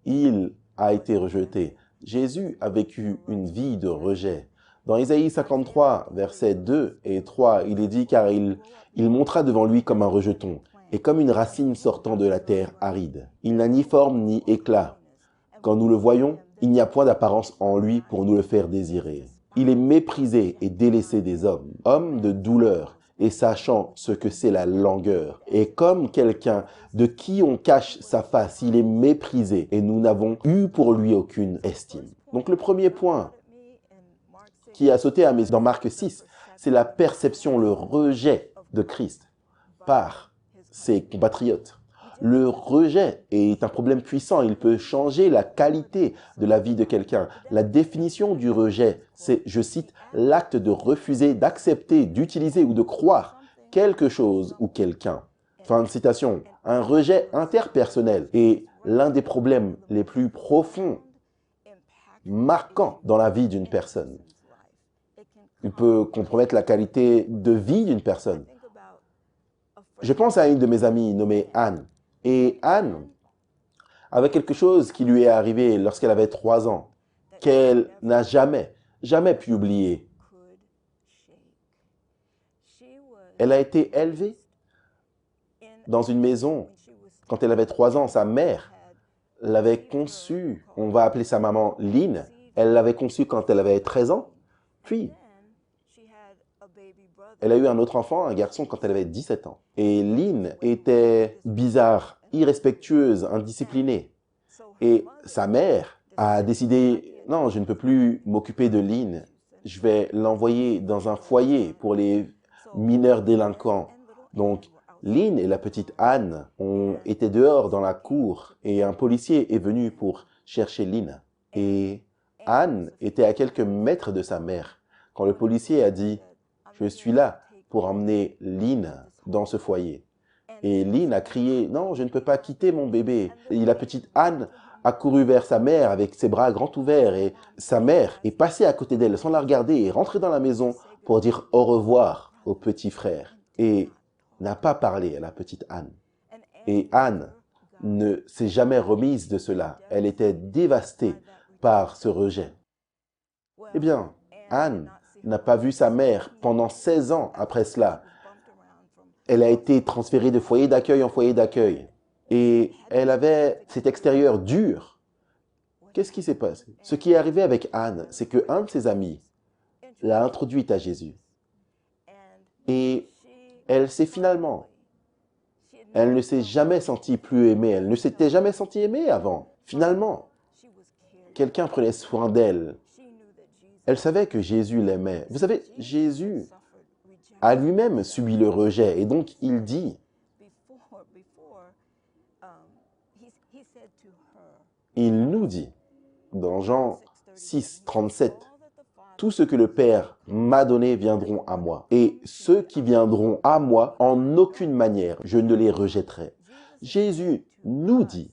il a été rejeté. Jésus a vécu une vie de rejet. Dans Ésaïe 53, versets 2 et 3, il est dit « Car il montra devant lui comme un rejeton, et comme une racine sortant de la terre aride. Il n'a ni forme ni éclat. Quand nous le voyons, il n'y a point d'apparence en lui pour nous le faire désirer. Il est méprisé et délaissé des hommes, homme de douleur, et sachant ce que c'est la langueur. Et comme quelqu'un de qui on cache sa face, il est méprisé, et nous n'avons eu pour lui aucune estime. » Donc le premier point qui a sauté à mes yeux dans Marc 6, c'est la perception, le rejet de Christ par ses compatriotes. Le rejet est un problème puissant, il peut changer la qualité de la vie de quelqu'un. La définition du rejet, c'est, je cite, l'acte de refuser, d'accepter, d'utiliser ou de croire quelque chose ou quelqu'un. Fin de citation. Un rejet interpersonnel est l'un des problèmes les plus profonds, marquants dans la vie d'une personne. Il peut compromettre la qualité de vie d'une personne. Je pense à une de mes amies nommée Anne. Et Anne avait quelque chose qui lui est arrivé lorsqu'elle avait 3 ans, qu'elle n'a jamais pu oublier. Elle a été élevée dans une maison. Quand elle avait 3 ans, sa mère l'avait conçue. On va appeler sa maman Lynn. Elle l'avait conçue quand elle avait 13 ans. Puis, elle a eu un autre enfant, un garçon, quand elle avait 17 ans. Et Lynn était bizarre, irrespectueuse, indisciplinée. Et sa mère a décidé, non, je ne peux plus m'occuper de Lynn. Je vais l'envoyer dans un foyer pour les mineurs délinquants. Donc, Lynn et la petite Anne ont été dehors dans la cour et un policier est venu pour chercher Lynn. Et Anne était à quelques mètres de sa mère quand le policier a dit « Je suis là pour emmener Lynn dans ce foyer ». Et Lynn a crié « Non, je ne peux pas quitter mon bébé ». Et la petite Anne a couru vers sa mère avec ses bras grands ouverts et sa mère est passée à côté d'elle sans la regarder et est rentrée dans la maison pour dire au revoir au petit frère et n'a pas parlé à la petite Anne. Et Anne ne s'est jamais remise de cela. Elle était dévastée par ce rejet. Eh bien, Anne n'a pas vu sa mère pendant 16 ans après cela. Elle a été transférée de foyer d'accueil en foyer d'accueil. Et elle avait cet extérieur dur. Qu'est-ce qui s'est passé? Ce qui est arrivé avec Anne, c'est qu'un de ses amis l'a introduite à Jésus. Et elle ne s'est jamais sentie plus aimée. Elle ne s'était jamais sentie aimée avant. Finalement, quelqu'un prenait soin d'elle. Elle savait que Jésus l'aimait. Vous savez, Jésus a lui-même subi le rejet. Et donc, il dit, il nous dit, dans Jean 6, 37, « Tout ce que le Père m'a donné viendront à moi. Et ceux qui viendront à moi, en aucune manière, je ne les rejetterai. » Jésus nous dit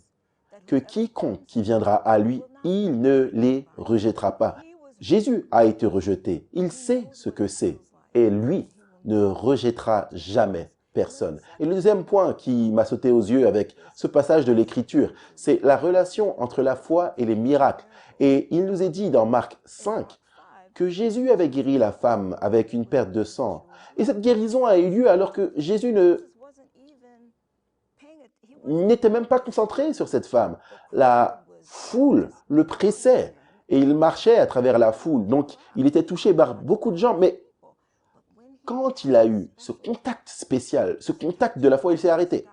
que quiconque qui viendra à lui, il ne les rejettera pas. Jésus a été rejeté. Il sait ce que c'est. Et lui ne rejettera jamais personne. Et le deuxième point qui m'a sauté aux yeux avec ce passage de l'Écriture, c'est la relation entre la foi et les miracles. Et il nous est dit dans Marc 5 que Jésus avait guéri la femme avec une perte de sang. Et cette guérison a eu lieu alors que Jésus n'était même pas concentré sur cette femme. La foule le pressait et il marchait à travers la foule. Donc, il était touché par beaucoup de gens. Mais quand il a eu ce contact spécial, ce contact de la foi, il s'est arrêté.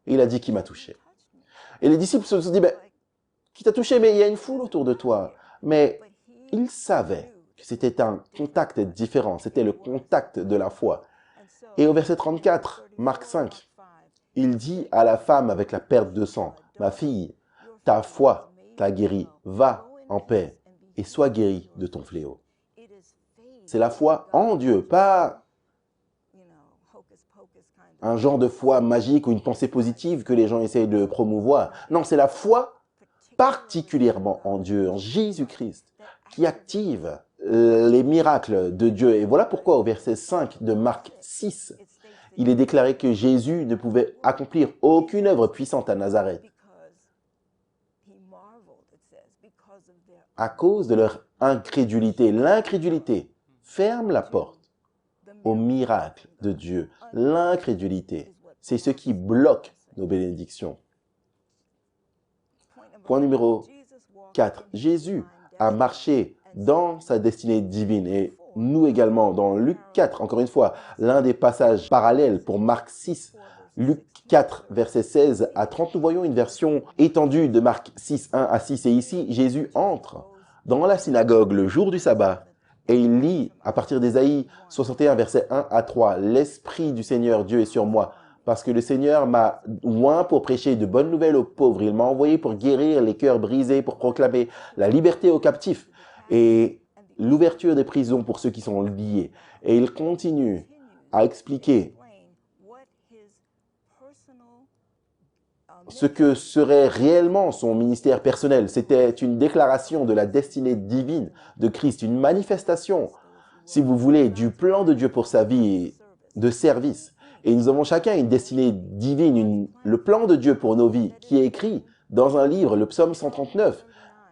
Et il a dit « Qui m'a touché ?» Et les disciples se sont dit « Qui t'a touché? Mais il y a une foule autour de toi. » Mais il savait que c'était un contact différent. C'était le contact de la foi. Et au verset 34, Marc 5, il dit à la femme avec la perte de sang, « Ma fille, ta foi t'a guérie. Va en paix et sois guérie de ton fléau. » C'est la foi en Dieu, pas un genre de foi magique ou une pensée positive que les gens essayent de promouvoir. Non, c'est la foi particulièrement en Dieu, en Jésus-Christ, qui active les miracles de Dieu. Et voilà pourquoi au verset 5 de Marc 6, il est déclaré que Jésus ne pouvait accomplir aucune œuvre puissante à Nazareth à cause de leur incrédulité. L'incrédulité ferme la porte au miracle de Dieu. L'incrédulité, c'est ce qui bloque nos bénédictions. Point numéro 4. Jésus a marché dans sa destinée divine et nous également dans Luc 4, encore une fois, l'un des passages parallèles pour Marc 6. Luc 4, versets 16 à 30, nous voyons une version étendue de Marc 6, 1 à 6. Et ici, Jésus entre dans la synagogue le jour du sabbat et il lit à partir d'Ésaïe 61, versets 1 à 3, « L'Esprit du Seigneur Dieu est sur moi, parce que le Seigneur m'a oint pour prêcher de bonnes nouvelles aux pauvres. Il m'a envoyé pour guérir les cœurs brisés, pour proclamer la liberté aux captifs et l'ouverture des prisons pour ceux qui sont liés. » Et il continue à expliquer ce que serait réellement son ministère personnel. C'était une déclaration de la destinée divine de Christ, une manifestation, si vous voulez, du plan de Dieu pour sa vie de service. Et nous avons chacun une destinée divine, le plan de Dieu pour nos vies, qui est écrit dans un livre, le psaume 139,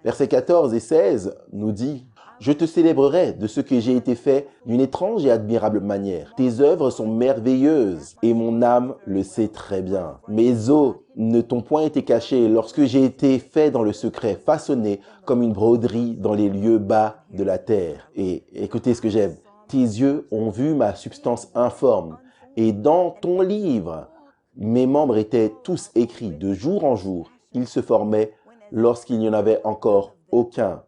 versets 14 et 16, nous dit « Je te célébrerai de ce que j'ai été fait d'une étrange et admirable manière. Tes œuvres sont merveilleuses et mon âme le sait très bien. Mes os ne t'ont point été cachés lorsque j'ai été fait dans le secret, façonné comme une broderie dans les lieux bas de la terre. Et écoutez ce que j'aime. Tes yeux ont vu ma substance informe. Et dans ton livre, mes membres étaient tous écrits de jour en jour. Ils se formaient lorsqu'il n'y en avait encore aucun.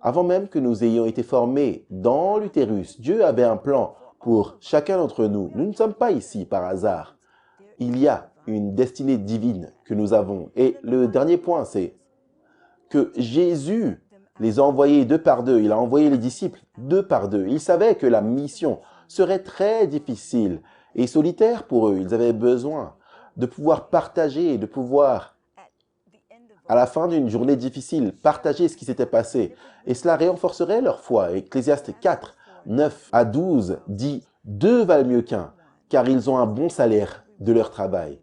Avant même que nous ayons été formés dans l'utérus, Dieu avait un plan pour chacun d'entre nous. Nous ne sommes pas ici par hasard. Il y a une destinée divine que nous avons. Et le dernier point, c'est que Jésus les a envoyés deux par deux. Il a envoyé les disciples deux par deux. Il savait que la mission serait très difficile et solitaire pour eux. Ils avaient besoin de pouvoir partager, de pouvoir, à la fin d'une journée difficile, partager ce qui s'était passé. Et cela renforcerait leur foi. Ecclésiaste 4, 9 à 12 dit « Deux valent mieux qu'un, car ils ont un bon salaire de leur travail.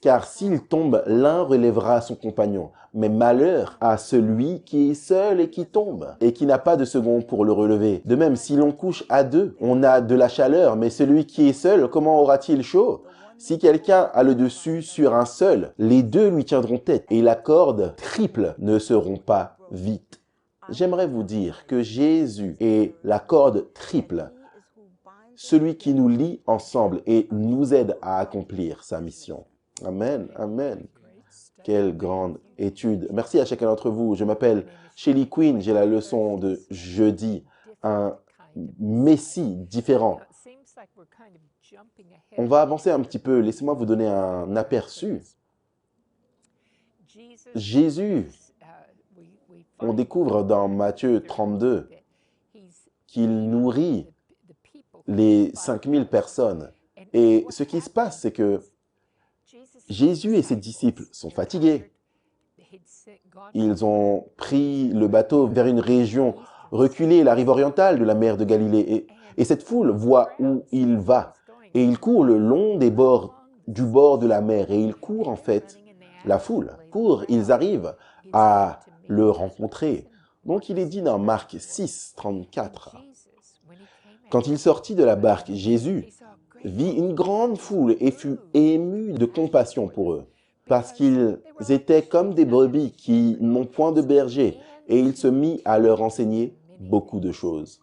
Car s'il tombe, l'un relèvera son compagnon. Mais malheur à celui qui est seul et qui tombe, et qui n'a pas de second pour le relever. De même, si l'on couche à deux, on a de la chaleur, mais celui qui est seul, comment aura-t-il chaud ? Si quelqu'un a le dessus sur un seul, les deux lui tiendront tête, et la corde triple ne seront pas vite. » J'aimerais vous dire que Jésus est la corde triple, celui qui nous lie ensemble et nous aide à accomplir sa mission. Amen, amen. Quelle grande étude. Merci à chacun d'entre vous. Je m'appelle Shelly Quinn. J'ai la leçon de jeudi. Un Messie différent. On va avancer un petit peu. Laissez-moi vous donner un aperçu. Jésus, on découvre dans Matthieu 32 qu'il nourrit les 5000 personnes. Et ce qui se passe, c'est que Jésus et ses disciples sont fatigués. Ils ont pris le bateau vers une région reculée, la rive orientale de la mer de Galilée. Et cette foule voit où il va. Et il court le long du bord de la mer. Et il court en fait, la foule court. Ils arrivent à le rencontrer. Donc il est dit dans Marc 6, 34. Quand il sortit de la barque, Jésus vit une grande foule et fut ému de compassion pour eux, parce qu'ils étaient comme des brebis qui n'ont point de berger, et il se mit à leur enseigner beaucoup de choses.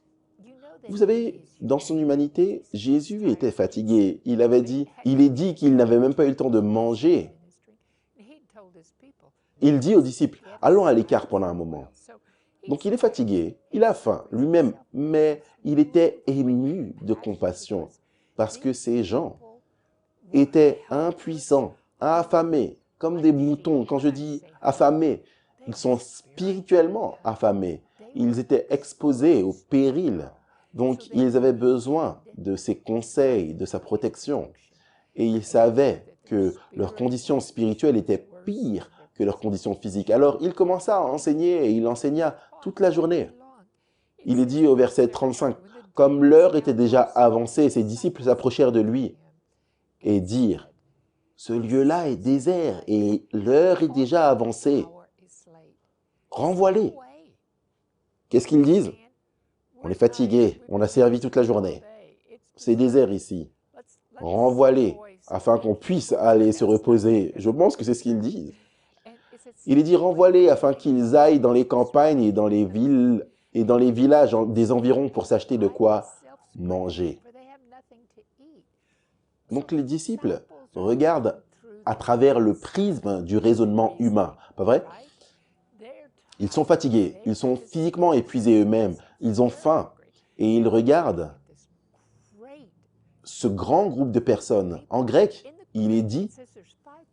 Vous savez, dans son humanité, Jésus était fatigué. Il est dit qu'il n'avait même pas eu le temps de manger. Il dit aux disciples, allons à l'écart pendant un moment. Donc il est fatigué, il a faim lui-même, mais il était ému de compassion. Parce que ces gens étaient impuissants, affamés, comme des moutons. Quand je dis affamés, ils sont spirituellement affamés. Ils étaient exposés au péril. Donc, ils avaient besoin de ses conseils, de sa protection. Et ils savaient que leur condition spirituelle était pire que leur condition physique. Alors, il commença à enseigner et il enseigna toute la journée. Il est dit au verset 35, « Comme l'heure était déjà avancée, ses disciples s'approchèrent de lui et dirent, « Ce lieu-là est désert et l'heure est déjà avancée. Renvoie-les. » Qu'est-ce qu'ils disent? « On est fatigué, on a servi toute la journée. C'est désert ici. Renvoie-les afin qu'on puisse aller se reposer. » Je pense que c'est ce qu'ils disent. Il est dit, « Renvoie-les afin qu'ils aillent dans les campagnes et dans les villes et dans les villages des environs pour s'acheter de quoi manger. » Donc les disciples regardent à travers le prisme du raisonnement humain, pas vrai? Ils sont fatigués, ils sont physiquement épuisés eux-mêmes, ils ont faim et ils regardent ce grand groupe de personnes. En grec, il est dit,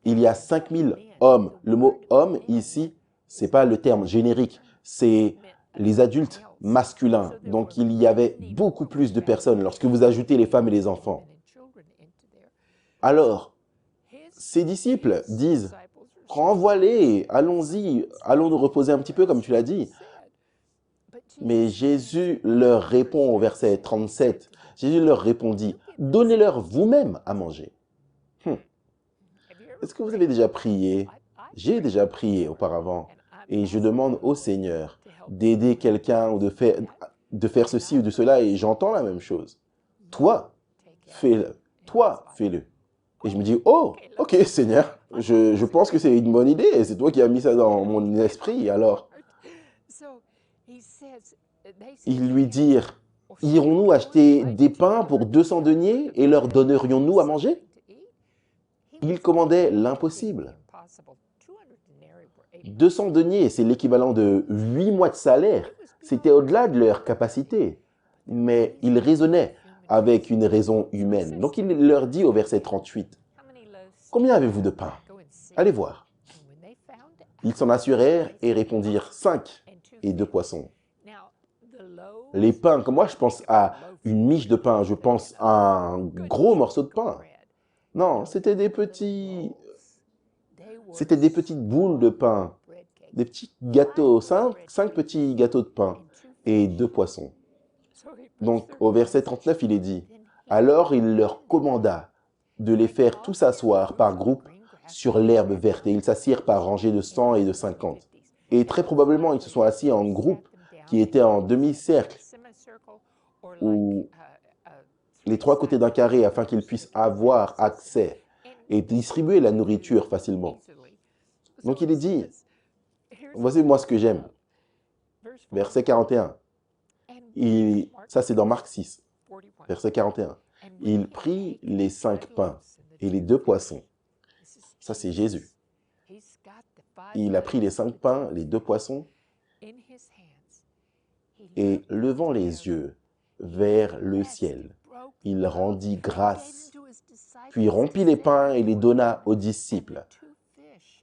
il y a 5000 hommes. Le mot « homme » ici, ce n'est pas le terme générique, c'est les adultes masculins. Donc, il y avait beaucoup plus de personnes lorsque vous ajoutez les femmes et les enfants. Alors, ses disciples disent, « Renvoie-les, allons-y, allons nous reposer un petit peu, comme tu l'as dit. » Mais Jésus leur répond au verset 37. Jésus leur répondit, « Donnez-leur vous-même à manger. » Est-ce que vous avez déjà prié? J'ai déjà prié auparavant. Et je demande au Seigneur d'aider quelqu'un ou de faire ceci ou de cela, et j'entends la même chose. Toi, fais-le. Toi, fais-le. Et je me dis, oh, ok Seigneur, je pense que c'est une bonne idée, c'est toi qui as mis ça dans mon esprit. Alors, ils lui dirent, irons-nous acheter des pains pour 200 deniers et leur donnerions-nous à manger? Ils commandaient l'impossible. 200 deniers, c'est l'équivalent de 8 mois de salaire. C'était au-delà de leur capacité. Mais ils raisonnaient avec une raison humaine. Donc il leur dit au verset 38, Combien avez-vous de pain? Allez voir. Ils s'en assurèrent et répondirent 5 et 2 poissons. Les pains, comme moi je pense à une miche de pain, je pense à un gros morceau de pain. Non, c'était des petites boules de pain, des petits gâteaux, 5 petits gâteaux de pain et 2 poissons. Donc au verset 39, il est dit, « Alors il leur commanda de les faire tous asseoir par groupe sur l'herbe verte, et ils s'assirent par rangées de 100 et de 50. Et très probablement, ils se sont assis en groupe qui était en demi-cercle, ou les 3 côtés d'un carré, afin qu'ils puissent avoir accès et distribuer la nourriture facilement. Donc il est dit, voici moi ce que j'aime, verset 41. Ça c'est dans Marc 6, verset 41. Il prit les 5 pains et les 2 poissons. Ça c'est Jésus. Il a pris les 5 pains, les 2 poissons, et levant les yeux vers le ciel, il rendit grâce, puis rompit les pains et les donna aux disciples,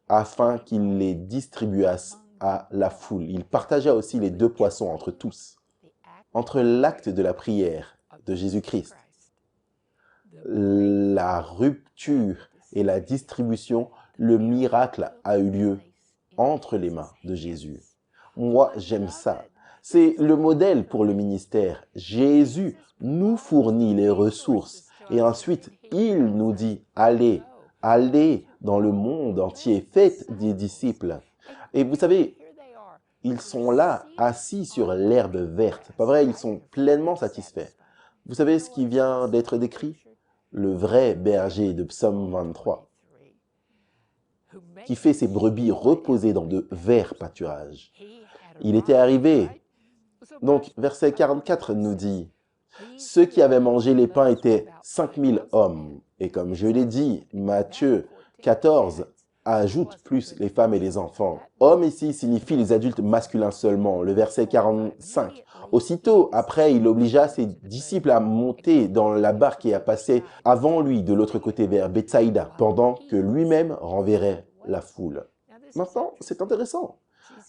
afin qu'ils les distribuassent à la foule. Il partagea aussi les 2 poissons entre tous. Entre l'acte de la prière de Jésus-Christ, la rupture et la distribution, le miracle a eu lieu entre les mains de Jésus. Moi, j'aime ça. C'est le modèle pour le ministère. Jésus nous fournit les ressources et ensuite, il nous dit, allez, allez dans le monde entier, faites des disciples. Et vous savez, ils sont là, assis sur l'herbe verte. Pas vrai, ils sont pleinement satisfaits. Vous savez ce qui vient d'être décrit? Le vrai berger de Psaume 23, qui fait ses brebis reposer dans de verts pâturages. Il était arrivé. Donc, verset 44 nous dit, « Ceux qui avaient mangé les pains étaient 5000 hommes. » Et comme je l'ai dit, Matthieu 14 ajoute plus les femmes et les enfants. Hommes ici signifie les adultes masculins seulement. Le verset 45. Aussitôt après, il obligea ses disciples à monter dans la barque et à passer avant lui de l'autre côté vers Bethsaïda, pendant que lui-même renverrait la foule. Maintenant, c'est intéressant.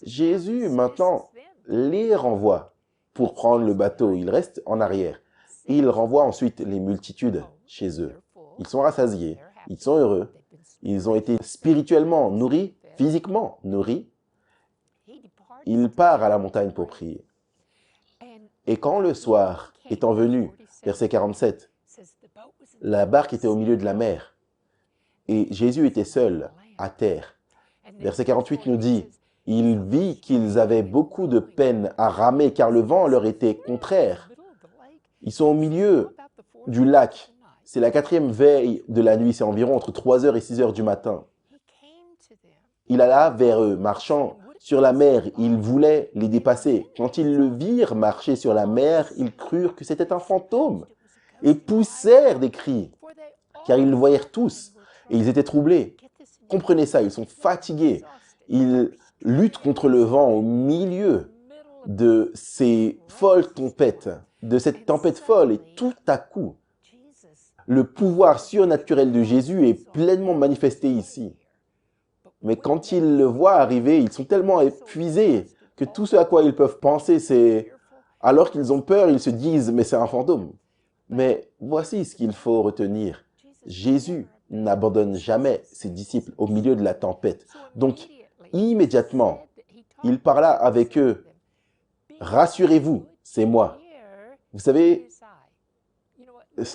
Jésus, maintenant, les renvoie pour prendre le bateau. Il reste en arrière. Il renvoie ensuite les multitudes chez eux. Ils sont rassasiés, ils sont heureux. Ils ont été spirituellement nourris, physiquement nourris. Il part à la montagne pour prier. Et quand le soir étant venu, verset 47, la barque était au milieu de la mer et Jésus était seul à terre. Verset 48 nous dit, « Il vit qu'ils avaient beaucoup de peine à ramer car le vent leur était contraire. » Ils sont au milieu du lac. C'est la 4e veille de la nuit, c'est environ entre 3h et 6h du matin. Il alla vers eux, marchant sur la mer, il voulait les dépasser. Quand ils le virent marcher sur la mer, ils crurent que c'était un fantôme et poussèrent des cris, car ils le voyèrent tous et ils étaient troublés. Comprenez ça, ils sont fatigués. Ils luttent contre le vent au milieu de ces folles tempêtes, de cette tempête folle, et tout à coup, le pouvoir surnaturel de Jésus est pleinement manifesté ici. Mais quand ils le voient arriver, ils sont tellement épuisés que tout ce à quoi ils peuvent penser, c'est... Alors qu'ils ont peur, ils se disent « mais c'est un fantôme ». Mais voici ce qu'il faut retenir. Jésus n'abandonne jamais ses disciples au milieu de la tempête. Donc, immédiatement, il parla avec eux. « Rassurez-vous, c'est moi. » Vous savez,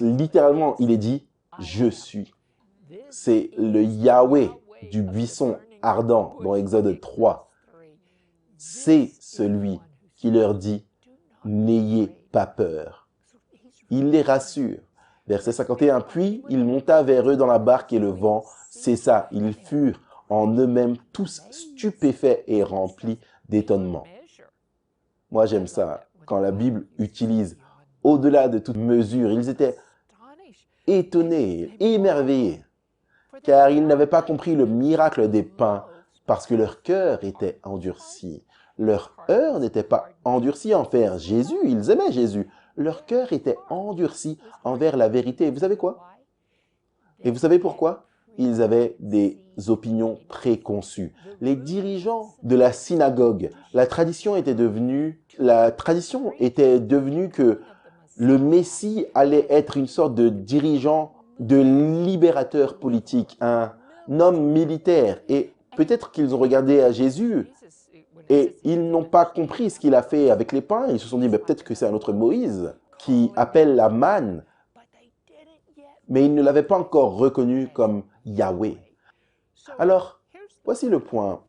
littéralement, il est dit « Je suis ». C'est le Yahweh du buisson ardent dans Exode 3. C'est celui qui leur dit « N'ayez pas peur ». Il les rassure. Verset 51, « Puis il monta vers eux dans la barque et le vent cessa. Ils furent en eux-mêmes tous stupéfaits et remplis d'étonnement. » Moi, j'aime ça. Quand la Bible utilise au-delà de toute mesure, ils étaient étonnés, émerveillés, car ils n'avaient pas compris le miracle des pains parce que leur cœur était endurci. Leur cœur n'était pas endurci envers Jésus, ils aimaient Jésus. Leur cœur était endurci envers la vérité. Vous savez quoi? Et vous savez pourquoi? ils avaient des opinions préconçues. Les dirigeants de la synagogue, la tradition était devenue que le Messie allait être une sorte de dirigeant, de libérateur politique, un homme militaire. Et peut-être qu'ils ont regardé à Jésus et ils n'ont pas compris ce qu'il a fait avec les pains. Ils se sont dit, peut-être que c'est un autre Moïse qui appelle la manne. Mais ils ne l'avaient pas encore reconnu comme Yahweh. Alors, voici le point.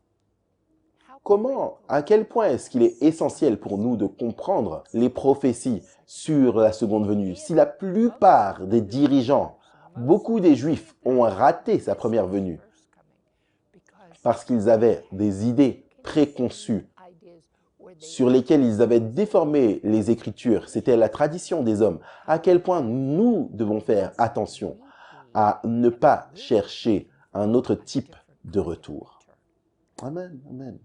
À quel point est-ce qu'il est essentiel pour nous de comprendre les prophéties sur la seconde venue? Si la plupart des dirigeants, beaucoup des Juifs ont raté sa première venue parce qu'ils avaient des idées préconçues sur lesquelles ils avaient déformé les Écritures, c'était la tradition des hommes, à quel point nous devons faire attention à ne pas chercher un autre type de retour. Amen, amen.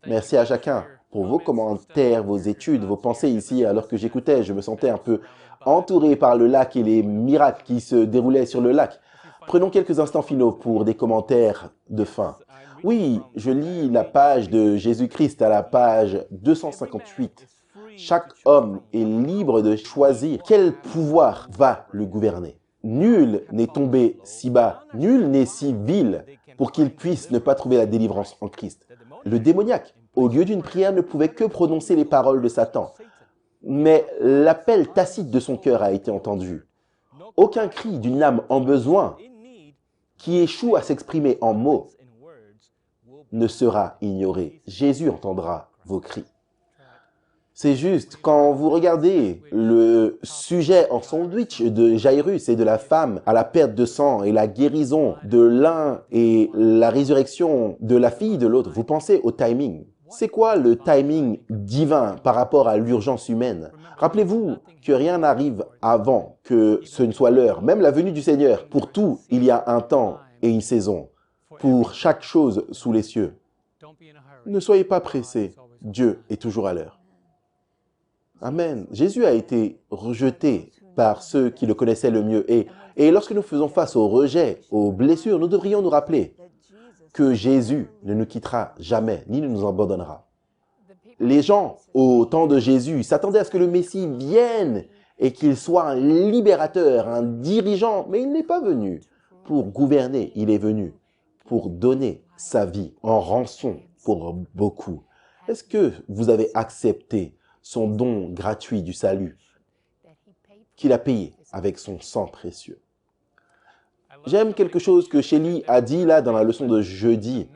Merci à chacun pour vos commentaires, vos études, vos pensées ici. Alors que j'écoutais, je me sentais un peu entouré par le lac et les miracles qui se déroulaient sur le lac. Prenons quelques instants finaux pour des commentaires de fin. Oui, je lis la page de Jésus-Christ à la page 258. Chaque homme est libre de choisir quel pouvoir va le gouverner. Nul n'est tombé si bas, nul n'est si vil pour qu'il puisse ne pas trouver la délivrance en Christ. Le démoniaque, au lieu d'une prière, ne pouvait que prononcer les paroles de Satan. Mais l'appel tacite de son cœur a été entendu. Aucun cri d'une âme en besoin qui échoue à s'exprimer en mots ne sera ignoré. Jésus entendra vos cris. C'est juste, quand vous regardez le sujet en sandwich de Jairus et de la femme à la perte de sang et la guérison de l'un et la résurrection de la fille de l'autre, vous pensez au timing. C'est quoi le timing divin par rapport à l'urgence humaine? Rappelez-vous que rien n'arrive avant que ce ne soit l'heure. Même la venue du Seigneur, pour tout, il y a un temps et une saison. Pour chaque chose sous les cieux. Ne soyez pas pressés, Dieu est toujours à l'heure. Amen. Jésus a été rejeté par ceux qui le connaissaient le mieux. Et lorsque nous faisons face au rejet, aux blessures, nous devrions nous rappeler que Jésus ne nous quittera jamais, ni ne nous abandonnera. Les gens, au temps de Jésus, s'attendaient à ce que le Messie vienne et qu'il soit un libérateur, un dirigeant, mais il n'est pas venu pour gouverner, il est venu pour donner sa vie en rançon pour beaucoup. Est-ce que vous avez accepté son don gratuit du salut qu'il a payé avec son sang précieux? J'aime quelque chose que Shelly a dit là dans la leçon de jeudi.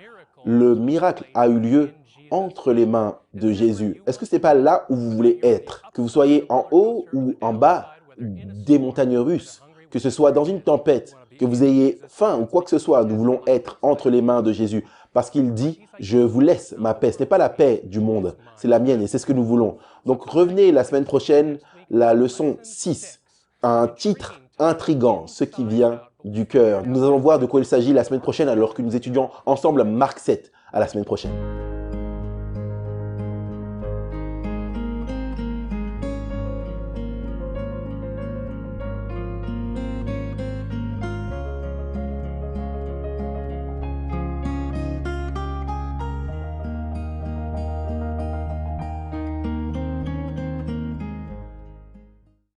Le miracle a eu lieu entre les mains de Jésus. Est-ce que ce n'est pas là où vous voulez être? Que vous soyez en haut ou en bas des montagnes russes, que ce soit dans une tempête, que vous ayez faim ou quoi que ce soit, nous voulons être entre les mains de Jésus. Parce qu'il dit, je vous laisse ma paix. Ce n'est pas la paix du monde, c'est la mienne et c'est ce que nous voulons. Donc revenez la semaine prochaine, la leçon 6, un titre intriguant, ce qui vient du cœur. Nous allons voir de quoi il s'agit la semaine prochaine alors que nous étudions ensemble Marc 7. À la semaine prochaine.